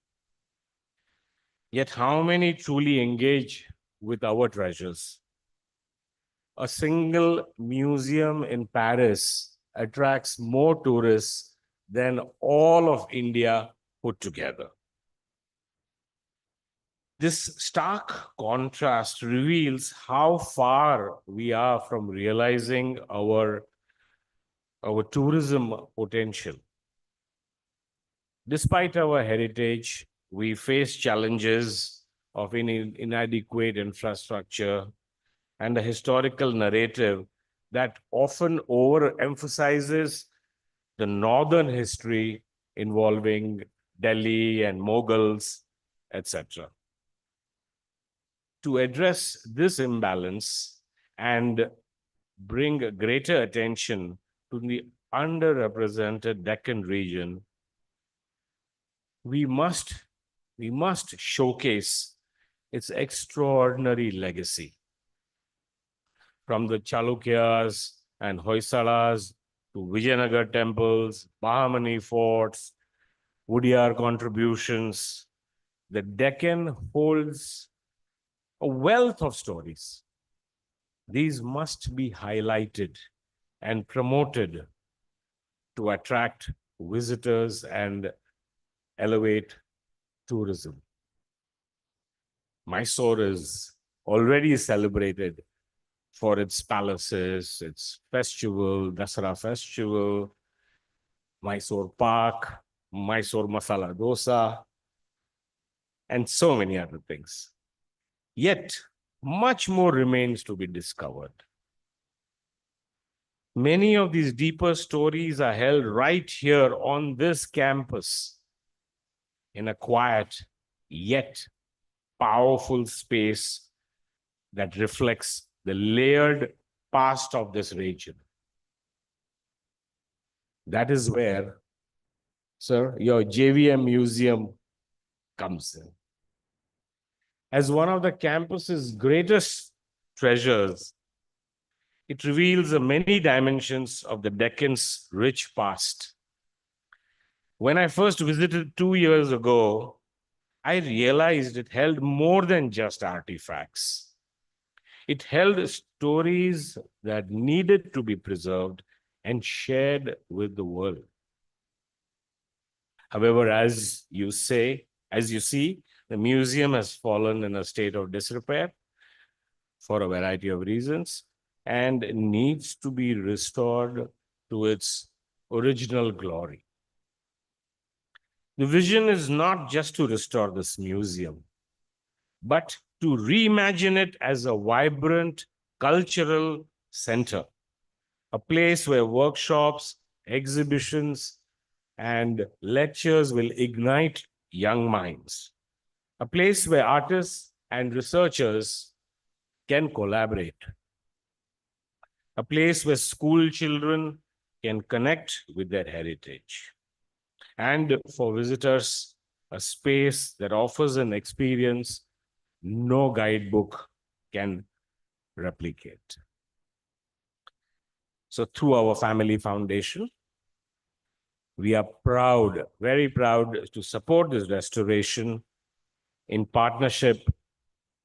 Yet how many truly engage with our treasures? A single museum in Paris attracts more tourists than all of India put together. This stark contrast reveals how far we are from realizing our tourism potential. Despite our heritage, we face challenges of inadequate infrastructure and a historical narrative that often overemphasizes the northern history involving Delhi and Mughals, etc. To address this imbalance and bring greater attention to the underrepresented Deccan region, we must showcase its extraordinary legacy. From the Chalukyas and Hoysalas to Vijayanagar temples, Bahamani forts, Wodeyar contributions, the Deccan holds a wealth of stories. These must be highlighted and promoted to attract visitors and elevate tourism. Mysore is already celebrated for its palaces, its festival, Dasara festival, Mysore Pak, Mysore Masala Dosa, and so many other things. Yet, much more remains to be discovered. Many of these deeper stories are held right here on this campus in a quiet yet powerful space that reflects the layered past of this region. That is where, sir, your JVM museum comes in. As one of the campus's greatest treasures, it reveals the many dimensions of the Deccan's rich past. When I first visited 2 years ago, I realized it held more than just artifacts. It held stories that needed to be preserved and shared with the world. However, as you see, the museum has fallen in a state of disrepair for a variety of reasons and needs to be restored to its original glory. The vision is not just to restore this museum, but to reimagine it as a vibrant cultural center, a place where workshops, exhibitions, and lectures will ignite young minds, a place where artists and researchers can collaborate. A place where school children can connect with their heritage. And for visitors, a space that offers an experience no guidebook can replicate. So through our family foundation, we are proud, very proud to support this restoration in partnership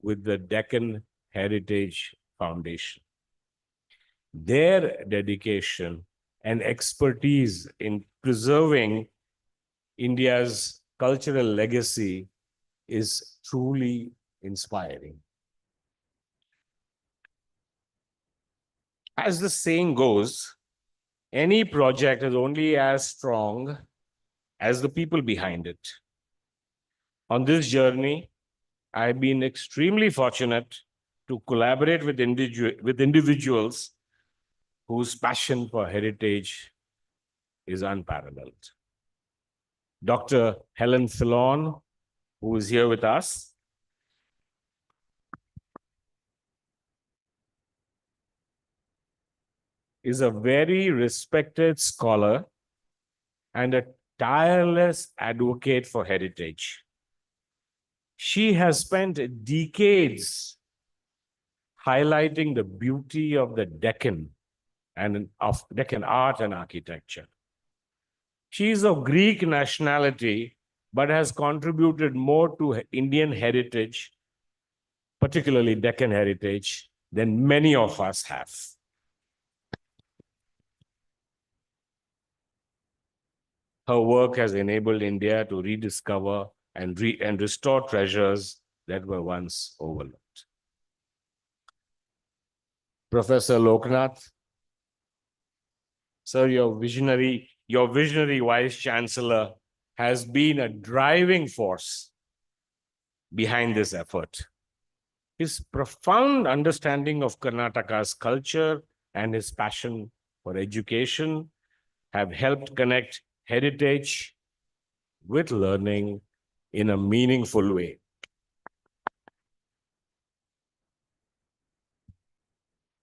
with the Deccan Heritage Foundation. Their dedication and expertise in preserving India's cultural legacy is truly inspiring. As the saying goes, any project is only as strong as the people behind it. On this journey, I've been extremely fortunate to collaborate with individuals whose passion for heritage is unparalleled. Dr. Helen Filon, who is here with us, is a very respected scholar and a tireless advocate for heritage. She has spent decades highlighting the beauty of the Deccan and of Deccan art and architecture. She is of Greek nationality, but has contributed more to Indian heritage, particularly Deccan heritage, than many of us have. Her work has enabled India to rediscover and restore treasures that were once overlooked. Professor Lokanath, sir, your visionary Vice Chancellor has been a driving force behind this effort. His profound understanding of Karnataka's culture and his passion for education have helped connect heritage with learning in a meaningful way.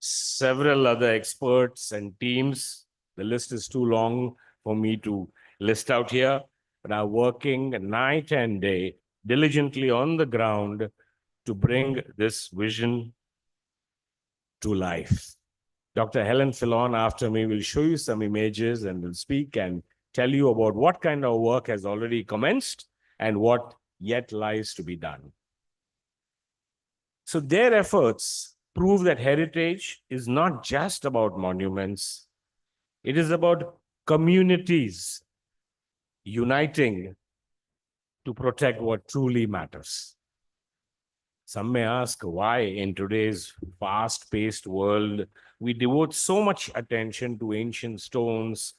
Several other experts and teams, the list is too long for me to list out here, but are working night and day diligently on the ground to bring this vision to life. Dr. Helen Filon after me will show you some images and will speak and tell you about what kind of work has already commenced and what yet lies to be done. So their efforts prove that heritage is not just about monuments. It is about communities uniting to protect what truly matters. Some may ask why in today's fast-paced world, we devote so much attention to ancient stones,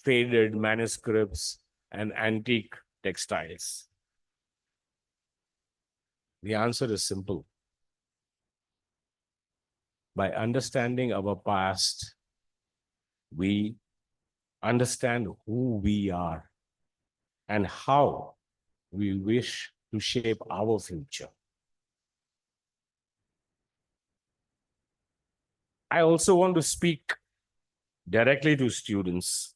faded manuscripts, and antique textiles. The answer is simple. By understanding our past, we understand who we are and how we wish to shape our future. I also want to speak directly to students.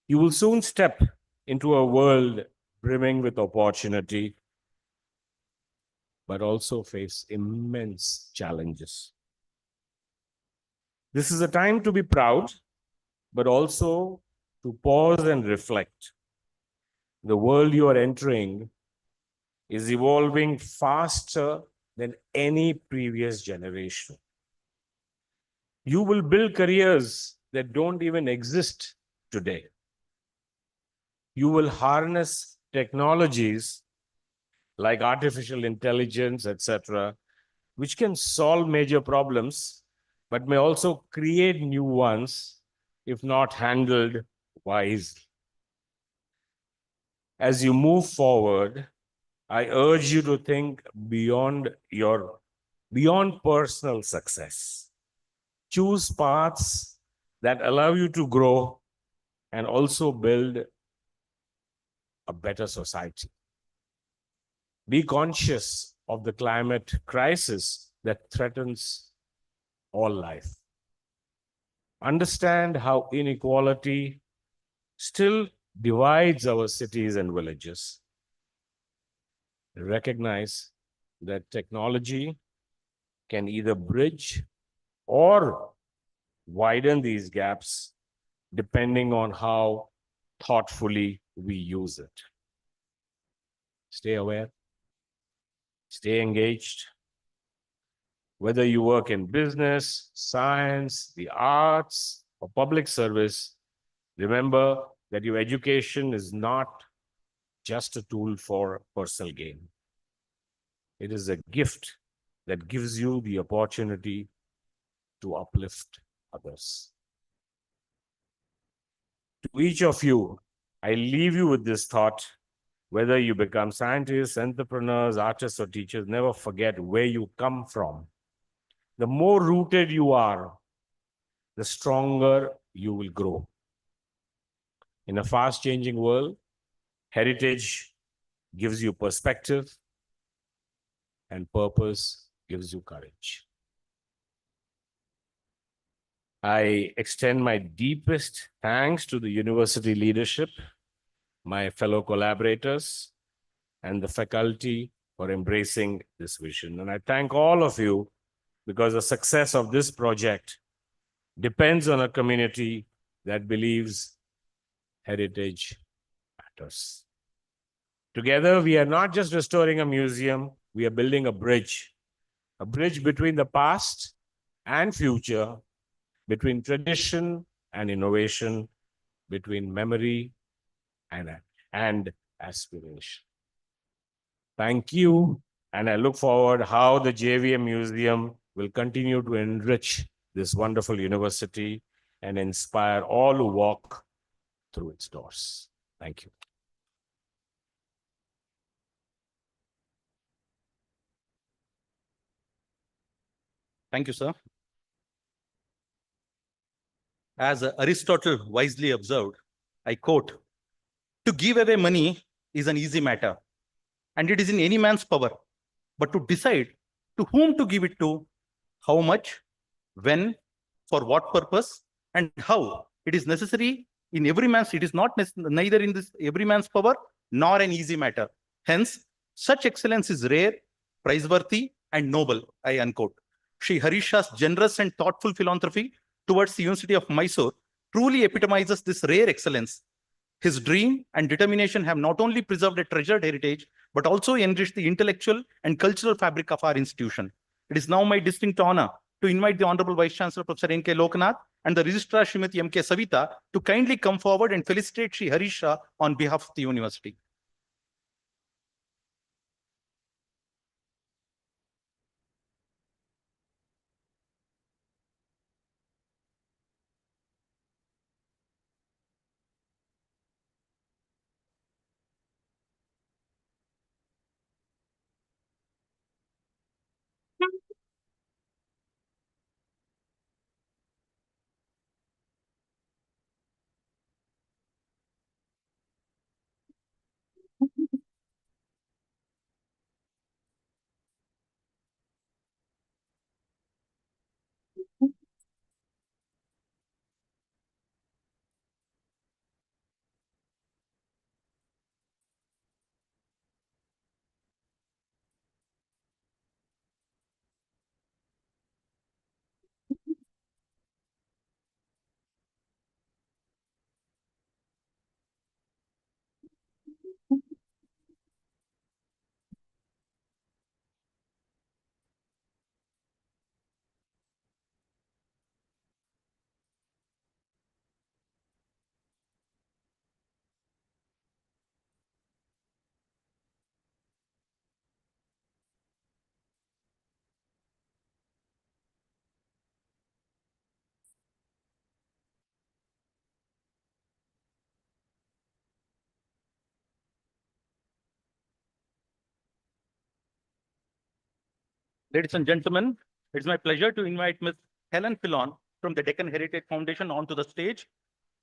You will soon step into a world brimming with opportunity, but also face immense challenges. This is a time to be proud, but also to pause and reflect. The world you are entering is evolving faster than any previous generation. You will build careers that don't even exist today. You will harness technologies like artificial intelligence, etc., which can solve major problems, but may also create new ones if not handled wisely. As you move forward, I urge you to think beyond personal success. Choose paths that allow you to grow and also build a better society. Be conscious of the climate crisis that threatens all life. Understand how inequality still divides our cities and villages. Recognize that technology can either bridge or widen these gaps depending on how thoughtfully we use it. Stay aware, stay engaged. Whether you work in business, science, the arts, or public service, remember that your education is not just a tool for personal gain. It is a gift that gives you the opportunity to uplift others. To each of you, I leave you with this thought: whether you become scientists, entrepreneurs, artists, or teachers, never forget where you come from. The more rooted you are, the stronger you will grow. In a fast-changing world, heritage gives you perspective, and purpose gives you courage. I extend my deepest thanks to the university leadership, my fellow collaborators, and the faculty for embracing this vision. And I thank all of you, because the success of this project depends on a community that believes heritage matters. Together, we are not just restoring a museum, we are building a bridge between the past and future, between tradition and innovation, between memory and aspiration. Thank you, and I look forward how the JVM Museum will continue to enrich this wonderful university and inspire all who walk through its doors. Thank you. Thank you, sir. As Aristotle wisely observed, I quote, "To give away money is an easy matter, and it is in any man's power, but to decide to whom to give it to, how much, when, for what purpose, and how it is necessary in every man's, it is not neither in this every man's power nor an easy matter. Hence, such excellence is rare, praiseworthy, and noble," I unquote. Shri Harish Shah's generous and thoughtful philanthropy towards the University of Mysore truly epitomizes this rare excellence. His dream and determination have not only preserved a treasured heritage, but also enriched the intellectual and cultural fabric of our institution. It is now my distinct honor to invite the Honorable Vice Chancellor, Professor N.K. Lokanath, and the Registrar, Srimati M.K. Savita, to kindly come forward and felicitate Shri Harish Shah on behalf of the university. Ladies and gentlemen, it's my pleasure to invite Ms. Helen Pillon from the Deccan Heritage Foundation onto the stage.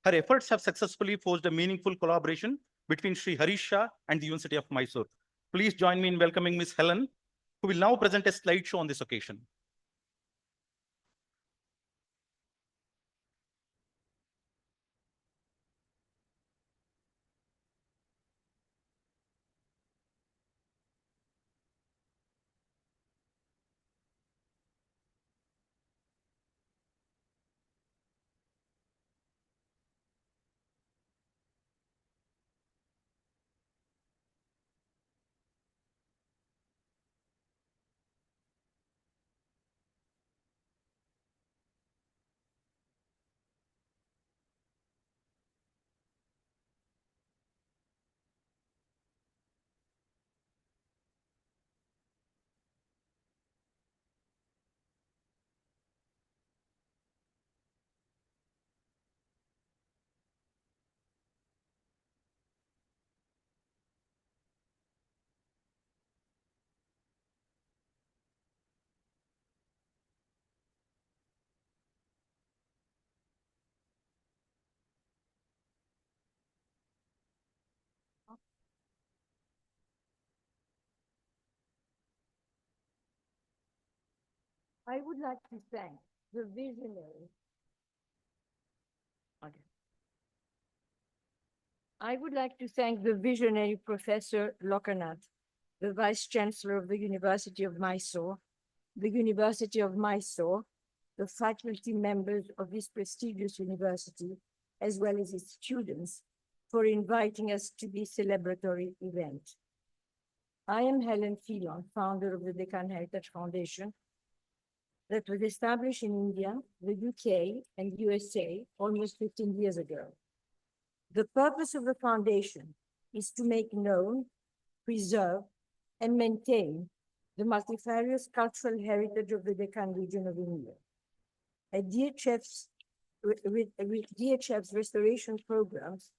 Her efforts have successfully forged a meaningful collaboration between Shri Harish Shah and the University of Mysore. Please join me in welcoming Ms. Helen. who will now present a slideshow on this occasion. I would like to thank the visionary. Okay. I would like to thank the visionary Professor Lokanath, the Vice Chancellor of the University of Mysore, the University of Mysore, the faculty members of this prestigious university, as well as its students, for inviting us to this celebratory event. I am Helen Phelan, founder of the Deccan Heritage Foundation, that was established in India, the UK, and USA almost 15 years ago. The purpose of the foundation is to make known, preserve, and maintain the multifarious cultural heritage of the Deccan region of India. At DHF's, with DHF's restoration programs,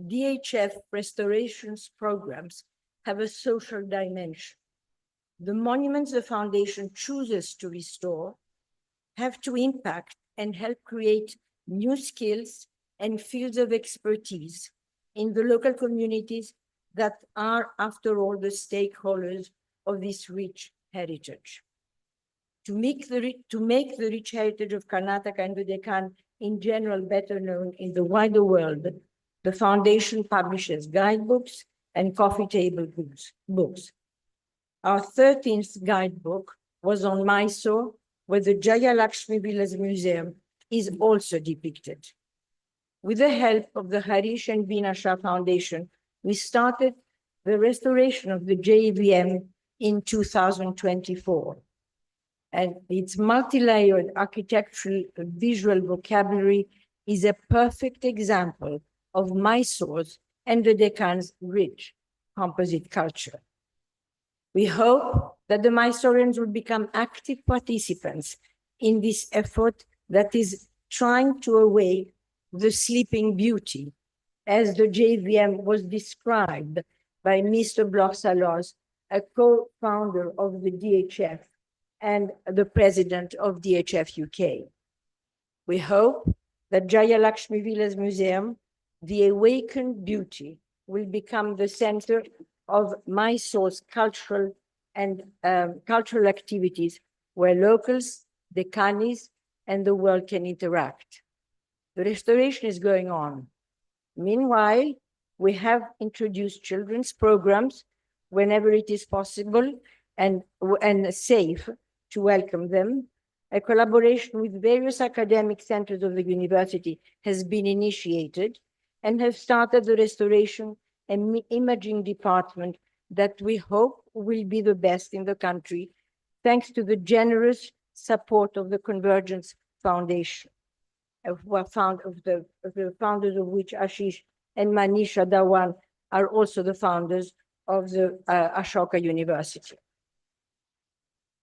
DHF restorations programs have a social dimension. The monuments the foundation chooses to restore have to impact and help create new skills and fields of expertise in the local communities that are, after all, the stakeholders of this rich heritage. To make the rich heritage of Karnataka and the Deccan in general better known in the wider world, the foundation publishes guidebooks and coffee table books. Our 13th guidebook was on Mysore, where the Jayalakshmi Village Museum is also depicted. With the help of the Harish and Bina Foundation, we started the restoration of the JVM in 2024. And its multi-layered architectural visual vocabulary is a perfect example of Mysore's and the Deccan's rich composite culture. We hope that the Mysoreans will become active participants in this effort that is trying to awake the sleeping beauty, as the JVM was described by Mr. Bloch-Salos, a co-founder of the DHF and the president of DHF UK. We hope that Jayalakshmi Village Museum, the awakened beauty, will become the center of Mysore's cultural and cultural activities where locals, Deccanis, and the world can interact. The restoration is going on. Meanwhile, we have introduced children's programs whenever it is possible and safe to welcome them. A collaboration with various academic centers of the university has been initiated and have started the restoration and imaging department that we hope will be the best in the country, thanks to the generous support of the Convergence Foundation, the founders of which Ashish and Manisha Dhawan are also the founders of the Ashoka University.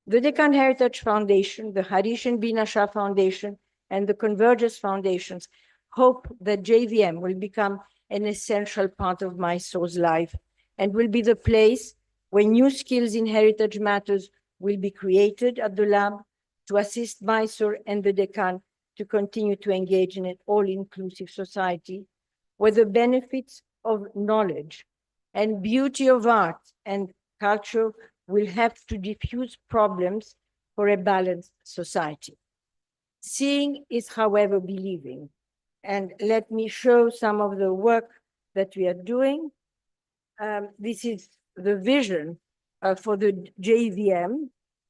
The Deccan Heritage Foundation, the Harish and Bina Foundation, and the Convergence Foundations hope that JVM will become an essential part of Mysore's life and will be the place where new skills in heritage matters will be created at the lab to assist Mysore and the Deccan to continue to engage in an all-inclusive society where the benefits of knowledge And beauty of art and culture will help to diffuse problems for a balanced society. Seeing is, however, believing. And let me show some of the work that we are doing. This is the vision for the JVM.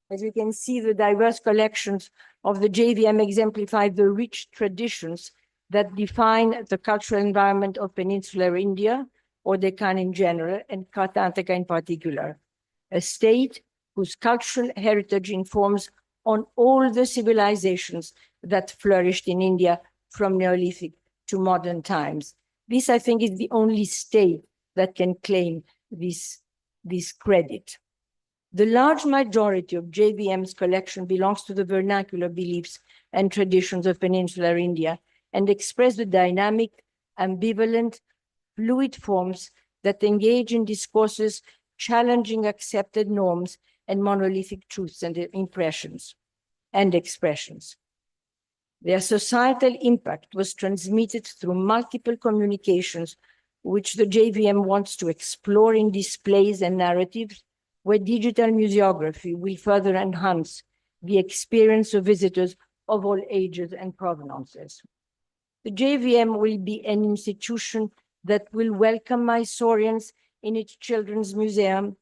As you can see, the diverse collections of the JVM exemplify the rich traditions that define the cultural environment of peninsular India, or Deccan in general, and Karnataka in particular, a state whose cultural heritage informs on all the civilizations that flourished in India from Neolithic to modern times. This, I think, is the only state that can claim this credit. The large majority of JVM's collection belongs to the vernacular beliefs and traditions of peninsular India and express the dynamic, ambivalent, fluid forms that engage in discourses challenging accepted norms and monolithic truths and impressions and expressions. Their societal impact was transmitted through multiple communications, which the JVM wants to explore in displays and narratives, where digital museography will further enhance the experience of visitors of all ages and provenances. The JVM will be an institution that will welcome Mysoreans in its children's museum,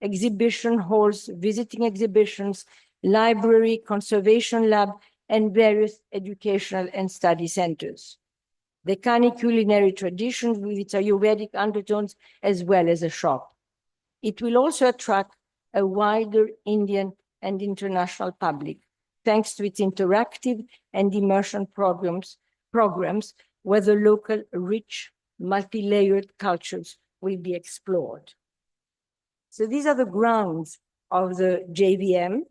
exhibition halls, visiting exhibitions, library, conservation lab, and various educational and study centers. The Deccani culinary traditions with its Ayurvedic undertones, as well as a shop. It will also attract a wider Indian and international public, thanks to its interactive and immersion programs where the local rich, multi-layered cultures will be explored. So these are the grounds of the JVM.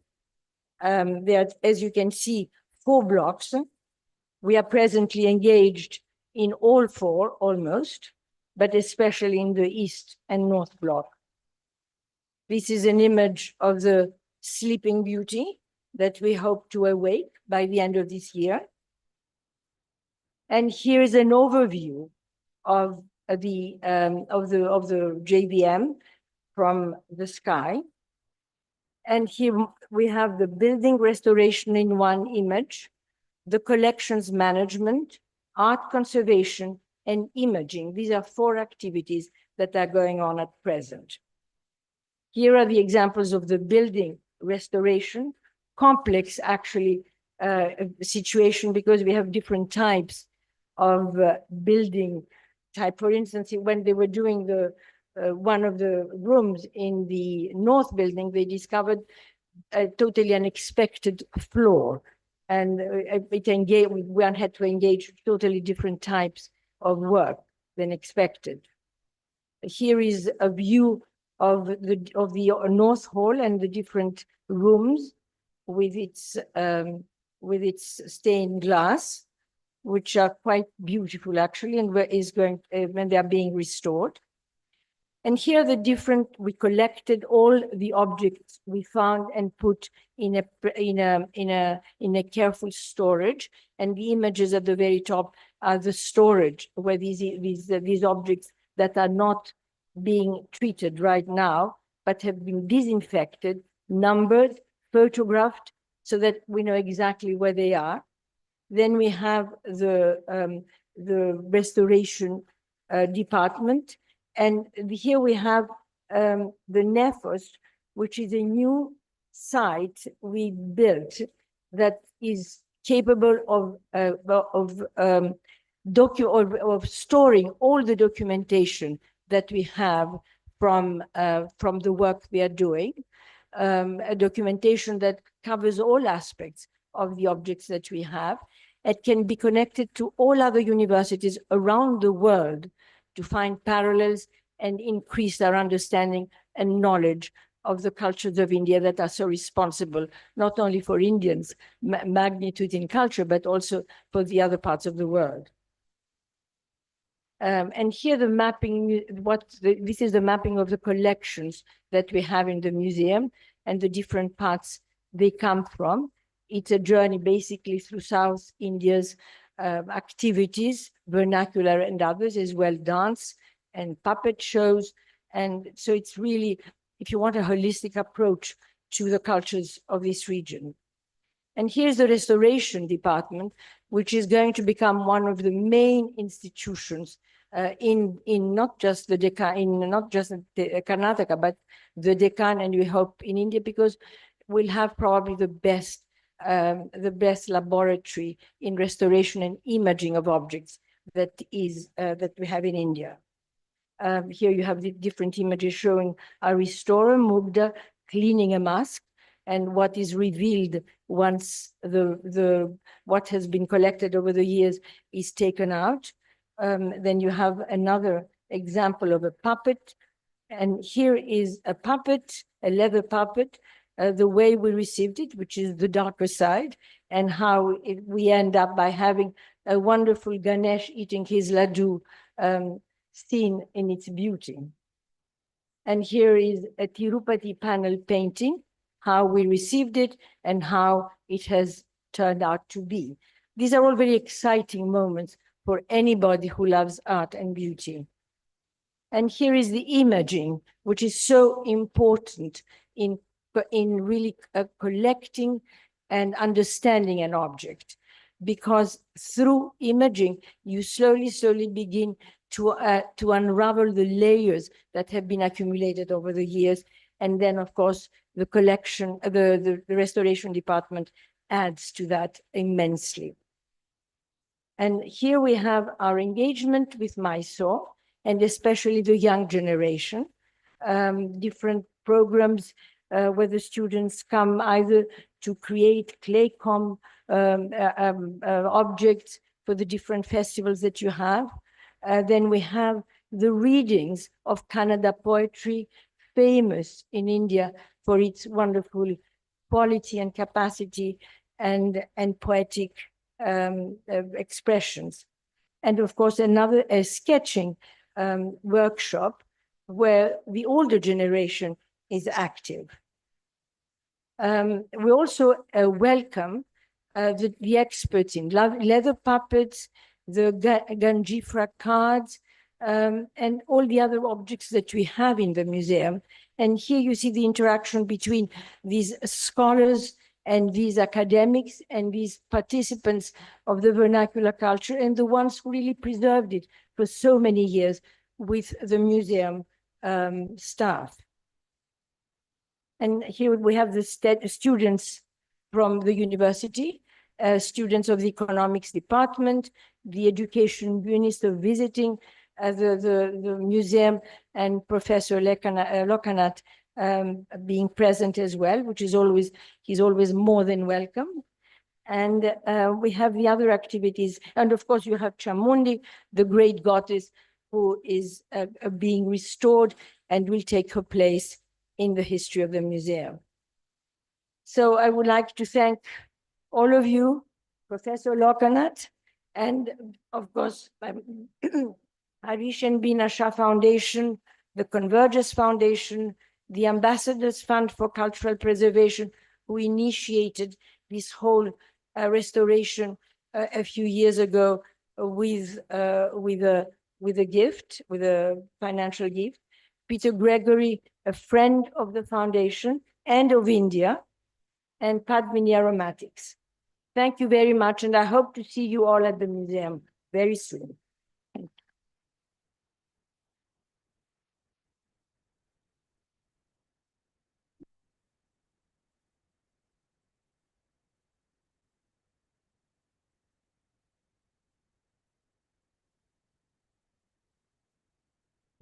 There are, as you can see, 4 blocks. We are presently engaged in all 4 almost, but especially in the East and North block. This is an image of the Sleeping Beauty that we hope to awake by the end of this year. And here is an overview of the JVM from the sky. And here we have the building restoration in one image, the collections management, art conservation, and imaging. These are 4 activities that are going on at present. Here are the examples of the building restoration, complex actually situation, because we have different types of building type. For instance, when they were doing the one of the rooms in the North building, they discovered a totally unexpected floor, and one had to engage totally different types of work than expected. Here is a view of the North Hall and the different rooms with its stained glass, which are quite beautiful actually, and when they are being restored. And here we collected all the objects we found and put in a careful storage. And the images at the very top are the storage, where these objects that are not being treated right now, but have been disinfected, numbered, photographed, so that we know exactly where they are. Then we have the restoration department. And here we have the Nefos, which is a new site we built that is capable of storing all the documentation that we have from the work we are doing, a documentation that covers all aspects of the objects that we have. It can be connected to all other universities around the world to find parallels and increase our understanding and knowledge of the cultures of India that are so responsible, not only for Indians' magnitude in culture, but also for the other parts of the world. And here the mapping, this is the mapping of the collections that we have in the museum and the different parts they come from. It's a journey basically through South India's activities, vernacular and others, as well dance and puppet shows And so it's really, if you want a holistic approach to the cultures of this region. And here's the restoration department, which is going to become one of the main institutions in not just the Deccan, in not just the Karnataka, but the Deccan, and we hope in India, because we'll have probably the best laboratory in restoration and imaging of objects that we have in India. Here you have the different images showing a restorer, Mugda, cleaning a mask, and what is revealed once what has been collected over the years is taken out. Then you have another example of a puppet, and here is a puppet, a leather puppet, the way we received it, which is the darker side, and how we end up by having a wonderful Ganesh eating his laddu, seen in its beauty. And here is a Tirupati panel painting, how we received it and how it has turned out to be. These are all very exciting moments for anybody who loves art and beauty. And here is the imaging, which is so important in really collecting and understanding an object, because through imaging, you slowly begin to unravel the layers that have been accumulated over the years. And then, of course, the collection, the restoration department adds to that immensely. And here we have our engagement with Mysore, and especially the young generation, different programs where the students come either to create clay objects for the different festivals that you have. Then we have the readings of Kannada poetry, famous in India for its wonderful quality and capacity and poetic expressions. And of course, another sketching workshop where the older generation is active. We also welcome the experts in leather puppets, the Ganjifra cards, and all the other objects that we have in the museum. And here you see the interaction between these scholars and these academics and these participants of the vernacular culture and the ones who really preserved it for so many years with the museum staff. And here we have the students from the university, students of the economics department, the education minister visiting the museum, and Professor Lokanath being present as well, which is always, he's always more than welcome. And we have the other activities. And of course, you have Chamundi, the great goddess, who is being restored and will take her place in the history of the museum. So I would like to thank all of you, Professor Lokanath, and of course, Harish and Bina Shah Foundation, the Convergence Foundation, the Ambassadors Fund for Cultural Preservation, who initiated this whole restoration a few years ago with a gift, with a financial gift. Peter Gregory, a friend of the foundation and of India, and Padmini Aromatics. Thank you very much, and I hope to see you all at the museum very soon. Thank you.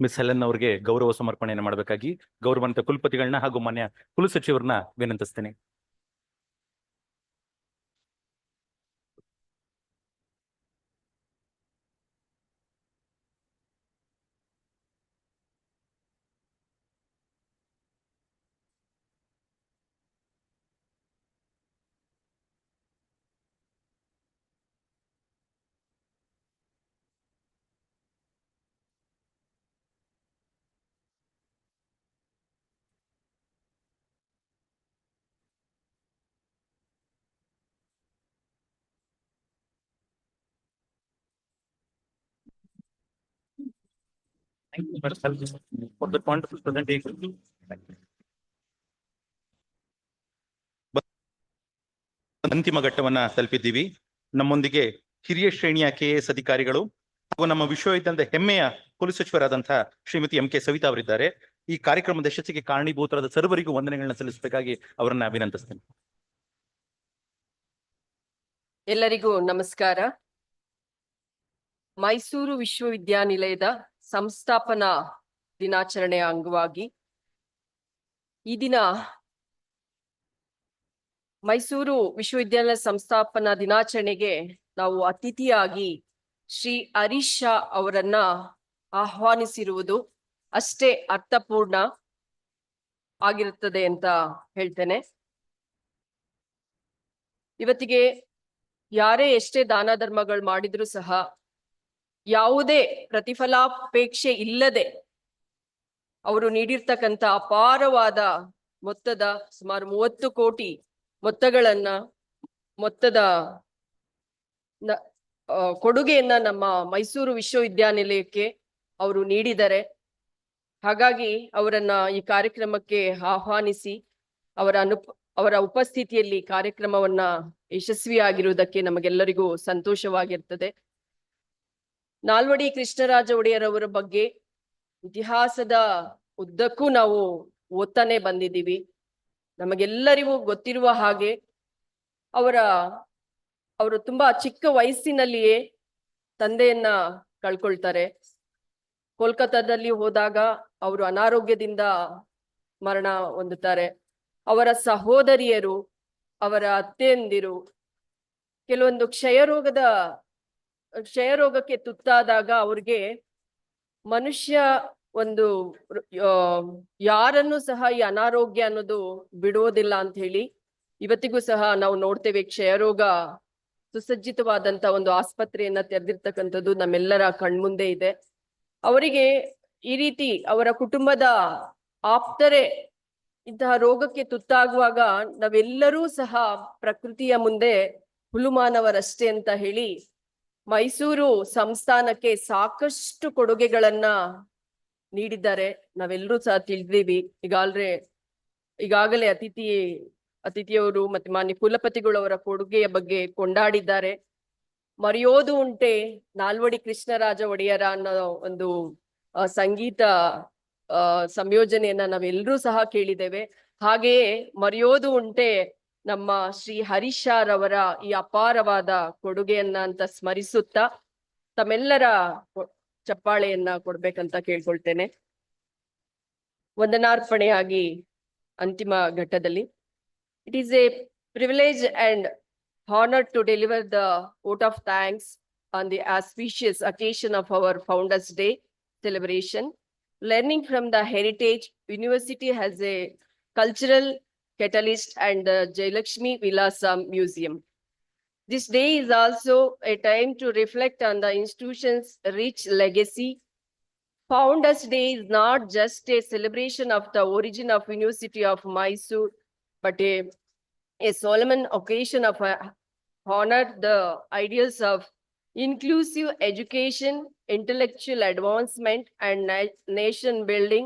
Miss Helen ಅವರಿಗೆ ಗೌರವ ಸಮರ್ಪಣೆಯನ್ನು ಮಾಡಬೇಕಾಗಿ ಗೌರವಾನ್ವಿತ ಕುಲಪತಿಗಳನ್ನ ಹಾಗೂ ಮಾನ್ಯ ಕುಲಸಚಿವರನ್ನ ವಿನಂತಿಸ್ತೇನೆ. Thank you for the wonderful presentation. ಅಂತಿಮ ಘಟ್ಟವನ್ನ ತಲುಪಿದ್ದೀವಿ. ನಮ್ಮೊಂದಿಗೆ ಹಿರಿಯ ಶ್ರೇಣಿಯ KAS ಅಧಿಕಾರಿಗಳು ಹಾಗೂ ನಮ್ಮ ವಿಶ್ವವಿದ್ಯಾಲಯದ ಹೆಮ್ಮೆಯ ಕುಲಸಚಿವರಾದಂತಹ ಶ್ರೀಮತಿ MK ಸವಿತಾ ಅವರಿದ್ದಾರೆ. ಈ ಕಾರ್ಯಕ್ರಮದ ಯಶಸ್ಸಿಗೆ ಕಾರಣೀಭೂತರಾದ ಸರ್ವರಿಗೂ ವಂದನೆಗಳನ್ನ ಸಲ್ಲಿಸಬೇಕಾಗಿ ಅವರನ್ನ ಅಭಿನಂದಿಸ್ತೇನೆ. ಎಲ್ಲರಿಗೂ ನಮಸ್ಕಾರ. ಮೈಸೂರು ವಿಶ್ವವಿದ್ಯಾನಿಲಯದ ಸಂಸ್ಥಾಪನಾ ದಿನಾಚರಣೆಯ ಅಂಗವಾಗಿ ಈ ದಿನ ಮೈಸೂರು ವಿಶ್ವವಿದ್ಯಾಲಯ ಸಂಸ್ಥಾಪನಾ ದಿನಾಚರಣೆಗೆ ನಾವು ಅತಿಥಿಯಾಗಿ ಶ್ರೀ ಹರೀಶ್ ಶಾ ಅವರನ್ನ ಆಹ್ವಾನಿಸಿರುವುದು ಅಷ್ಟೇ ಅರ್ಥಪೂರ್ಣ ಆಗಿರುತ್ತದೆ ಅಂತ ಹೇಳ್ತೇನೆ. ಇವತ್ತಿಗೆ ಯಾರೇ ಎಷ್ಟೇ ದಾನ ಧರ್ಮಗಳು ಮಾಡಿದ್ರು ಸಹ ಯಾವುದೇ ಪ್ರತಿಫಲಾಪೇಕ್ಷೆ ಇಲ್ಲದೆ ಅವರು ನೀಡಿರ್ತಕ್ಕಂಥ ಅಪಾರವಾದ ಮೊತ್ತದ ಸುಮಾರು 30 ಕೋಟಿ ಮೊತ್ತದ ಕೊಡುಗೆಯನ್ನ ನಮ್ಮ ಮೈಸೂರು ವಿಶ್ವವಿದ್ಯಾನಿಲಯಕ್ಕೆ ಅವರು ನೀಡಿದ್ದಾರೆ. ಹಾಗಾಗಿ ಅವರನ್ನ ಈ ಕಾರ್ಯಕ್ರಮಕ್ಕೆ ಆಹ್ವಾನಿಸಿ ಅವರ ಉಪಸ್ಥಿತಿಯಲ್ಲಿ ಕಾರ್ಯಕ್ರಮವನ್ನ ಯಶಸ್ವಿಯಾಗಿರುವುದಕ್ಕೆ ನಮಗೆಲ್ಲರಿಗೂ ಸಂತೋಷವಾಗಿರ್ತದೆ. ನಾಲ್ವಡಿ ಕೃಷ್ಣರಾಜ ಒಡೆಯರ್ ಅವರ ಬಗ್ಗೆ ಇತಿಹಾಸದ ಉದ್ದಕ್ಕೂ ನಾವು ಓದ್ತಾನೆ ಬಂದಿದ್ದೀವಿ. ನಮಗೆಲ್ಲರಿಗೂ ಗೊತ್ತಿರುವ ಹಾಗೆ ಅವರು ತುಂಬಾ ಚಿಕ್ಕ ವಯಸ್ಸಿನಲ್ಲಿಯೇ ತಂದೆಯನ್ನ ಕಳ್ಕೊಳ್ತಾರೆ. ಕೋಲ್ಕತ್ತಾದಲ್ಲಿ ಹೋದಾಗ ಅವರು ಅನಾರೋಗ್ಯದಿಂದ ಮರಣ ಹೊಂದುತ್ತಾರೆ. ಅವರ ಸಹೋದರಿಯರು, ಅವರ ಅತ್ತೆಯಂದಿರು ಕೆಲವೊಂದು ಕ್ಷಯರೋಗಕ್ಕೆ ತುತ್ತಾದಾಗ ಅವ್ರಿಗೆ ಮನುಷ್ಯ ಯಾರನ್ನು ಸಹ ಈ ಅನಾರೋಗ್ಯ ಅನ್ನೋದು ಬಿಡುವುದಿಲ್ಲ ಅಂತ ಹೇಳಿ ಇವತ್ತಿಗೂ ಸಹ ನಾವು ನೋಡ್ತೇವೆ. ಕ್ಷಯರೋಗ ಸುಸಜ್ಜಿತವಾದಂತ ಒಂದು ಆಸ್ಪತ್ರೆಯನ್ನ ತೆರೆದಿರ್ತಕ್ಕಂಥದ್ದು ನಮ್ಮೆಲ್ಲರ ಕಣ್ಮುಂದೆ ಇದೆ. ಅವರಿಗೆ ಈ ರೀತಿ ಅವರ ಕುಟುಂಬದ ಆಪ್ತರೇ ಇಂತಹ ರೋಗಕ್ಕೆ ತುತ್ತಾಗುವಾಗ ನಾವೆಲ್ಲರೂ ಸಹ ಪ್ರಕೃತಿಯ ಮುಂದೆ ಹುಲುಮಾನವರಷ್ಟೇ ಅಂತ ಹೇಳಿ ಮೈಸೂರು ಸಂಸ್ಥಾನಕ್ಕೆ ಸಾಕಷ್ಟು ಕೊಡುಗೆಗಳನ್ನ ನೀಡಿದ್ದಾರೆ. ನಾವೆಲ್ಲರೂ ಸಹ ತಿಳಿದೀವಿ. ಈಗಾಗಲೇ ಅತಿಥಿಯವರು ಮತ್ತೆ ಮಾನ್ಯ ಕುಲಪತಿಗಳು ಅವರ ಕೊಡುಗೆಯ ಬಗ್ಗೆ ಕೊಂಡಾಡಿದ್ದಾರೆ. ಮರೆಯೋದು ಉಂಟೆ ನಾಲ್ವಡಿ ಕೃಷ್ಣರಾಜ ಒಡೆಯರ ಅನ್ನೋ ಒಂದು ಸಂಗೀತ ಸಂಯೋಜನೆಯನ್ನ ನಾವೆಲ್ಲರೂ ಸಹ ಕೇಳಿದ್ದೇವೆ. ಹಾಗೆಯೇ ಮರೆಯೋದು ಉಂಟೆ ನಮ್ಮ ಶ್ರೀ ಹರೀಶ್ ಶಾ ರವರ ಈ ಅಪಾರವಾದ ಕೊಡುಗೆಯನ್ನ ಅಂತ ಸ್ಮರಿಸುತ್ತಾ ತಮ್ಮೆಲ್ಲರ ಚಪ್ಪಾಳೆಯನ್ನ ಕೊಡ್ಬೇಕಂತ ಕೇಳ್ಕೊಳ್ತೇನೆ. ವಂದನಾರ್ಪಣೆಯಾಗಿ ಅಂತಿಮ ಘಟ್ಟದಲ್ಲಿ it is A privilege and honor to deliver the vote of thanks on the auspicious occasion of our Founders Day celebration. Learning from the heritage, university has a cultural catalyst and the Jayalakshmi Vilasa Museum. This day is also a time to reflect on the institution's rich legacy. Founders Day is not just a celebration of the origin of University of Mysore, but a solemn occasion of honor the ideals of inclusive education, intellectual advancement, and nation building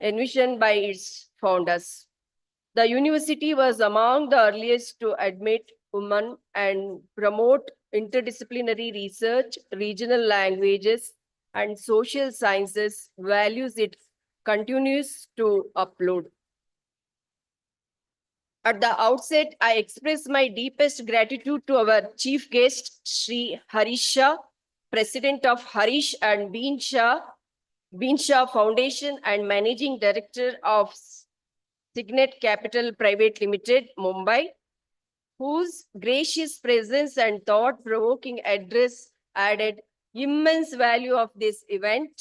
envisioned by its founders. The university was among the earliest to admit women and promote interdisciplinary research, regional languages, and social sciences, values it continues to uphold. At the outset, I express my deepest gratitude to our chief guest, Shri Harish Shah, President of Harish and Bina Foundation and Managing Director of Signet Capital Private Limited, Mumbai, whose gracious presence and thought-provoking address added immense value of this event.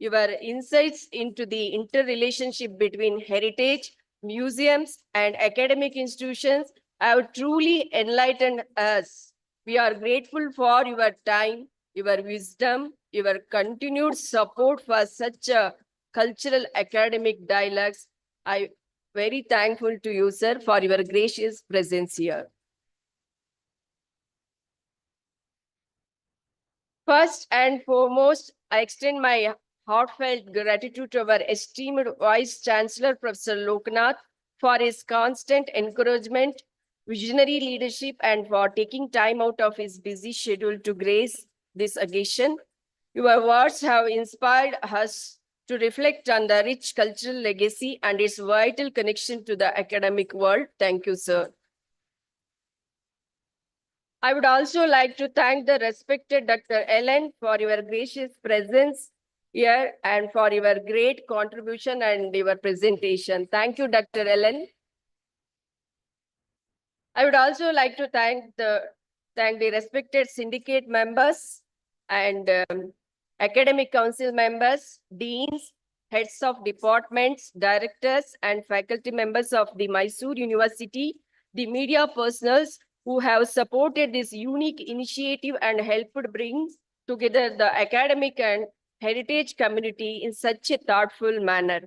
Your insights into the interrelationship between heritage, museums, and academic institutions have truly enlightened us. We are grateful for your time, your wisdom, your continued support for such a cultural academic dialogues. I'm very thankful to you, sir, for your gracious presence here. First and foremost, I extend my heartfelt gratitude to our esteemed Vice Chancellor, Professor Lokanath, for his constant encouragement, visionary leadership, and for taking time out of his busy schedule to grace this occasion. Your words have inspired us to reflect on the rich cultural legacy and its vital connection to the academic world. Thank you, sir. I would also like to thank the respected Dr. Ellen for your gracious presence here and for your great contribution and your presentation. Thank you, Dr. Ellen. I would also like to thank the respected syndicate members and academic council members, deans, heads of departments, directors, and faculty members of the Mysore University, the media personals who have supported this unique initiative and helped bring together the academic and heritage community in such a thoughtful manner.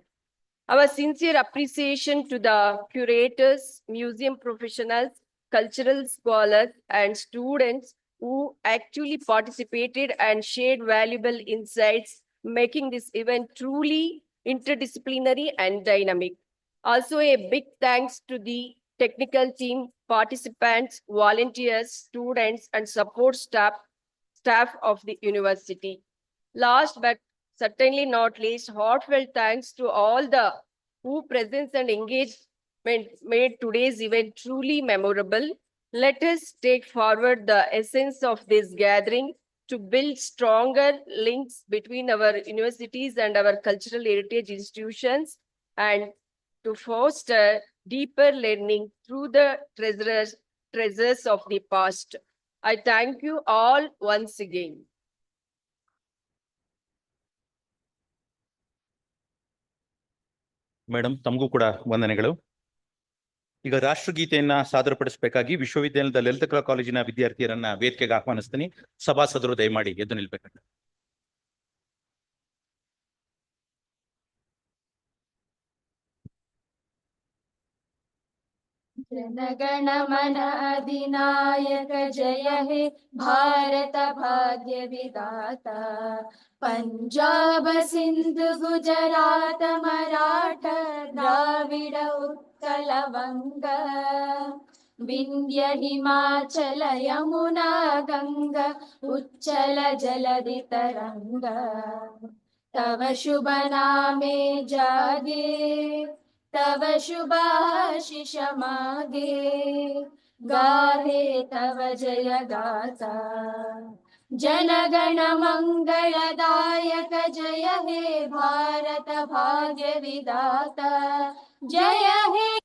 Our sincere appreciation to the curators, museum professionals, cultural scholars, and students who actually participated and shared valuable insights, making this event truly interdisciplinary and dynamic. Also, a big thanks to the technical team, participants, volunteers, students, and support staff of the university. Last but certainly not least, heartfelt thanks to all the who presence and engagement made today's event truly memorable. Let us take forward the essence of this gathering to build stronger links between our universities and our cultural heritage institutions and to foster deeper learning through the treasures of the past. I thank you all once again. Madam, ತಮಗೂ ಕೂಡ ವಂದನೆಗಳು. ಈಗ ರಾಷ್ಟ್ರಗೀತೆಯನ್ನ ಸಾದರಪಡಿಸಬೇಕಾಗಿ ವಿಶ್ವವಿದ್ಯಾಲಯದ ಲಲಿತ ಕಲಾ ಕಾಲೇಜಿನ ವಿದ್ಯಾರ್ಥಿಯರನ್ನ ವೇದಿಕೆಗೆ ಆಹ್ವಾನಿಸ್ತೀನಿ. ಸಭಾಸದರು ದಯಮಾಡಿ ಎದ್ದು ನಿಲ್ಬೇಕಂತ. जनगण मन अधिनायक जय हे भारत भाग्य विधाता, पंजाब सिंध गुजरात मराठा द्राविड उत्कल वंग, विंध्य हिमाचल यमुना गंगा उच्चल जलधि तरंग, तव शुभ नामे जागे तव शुभाशिष मागे, गाहे तव जय गाथा। जनगण मंगलदायक जय हे भारत भाग्य विधाता, जय हे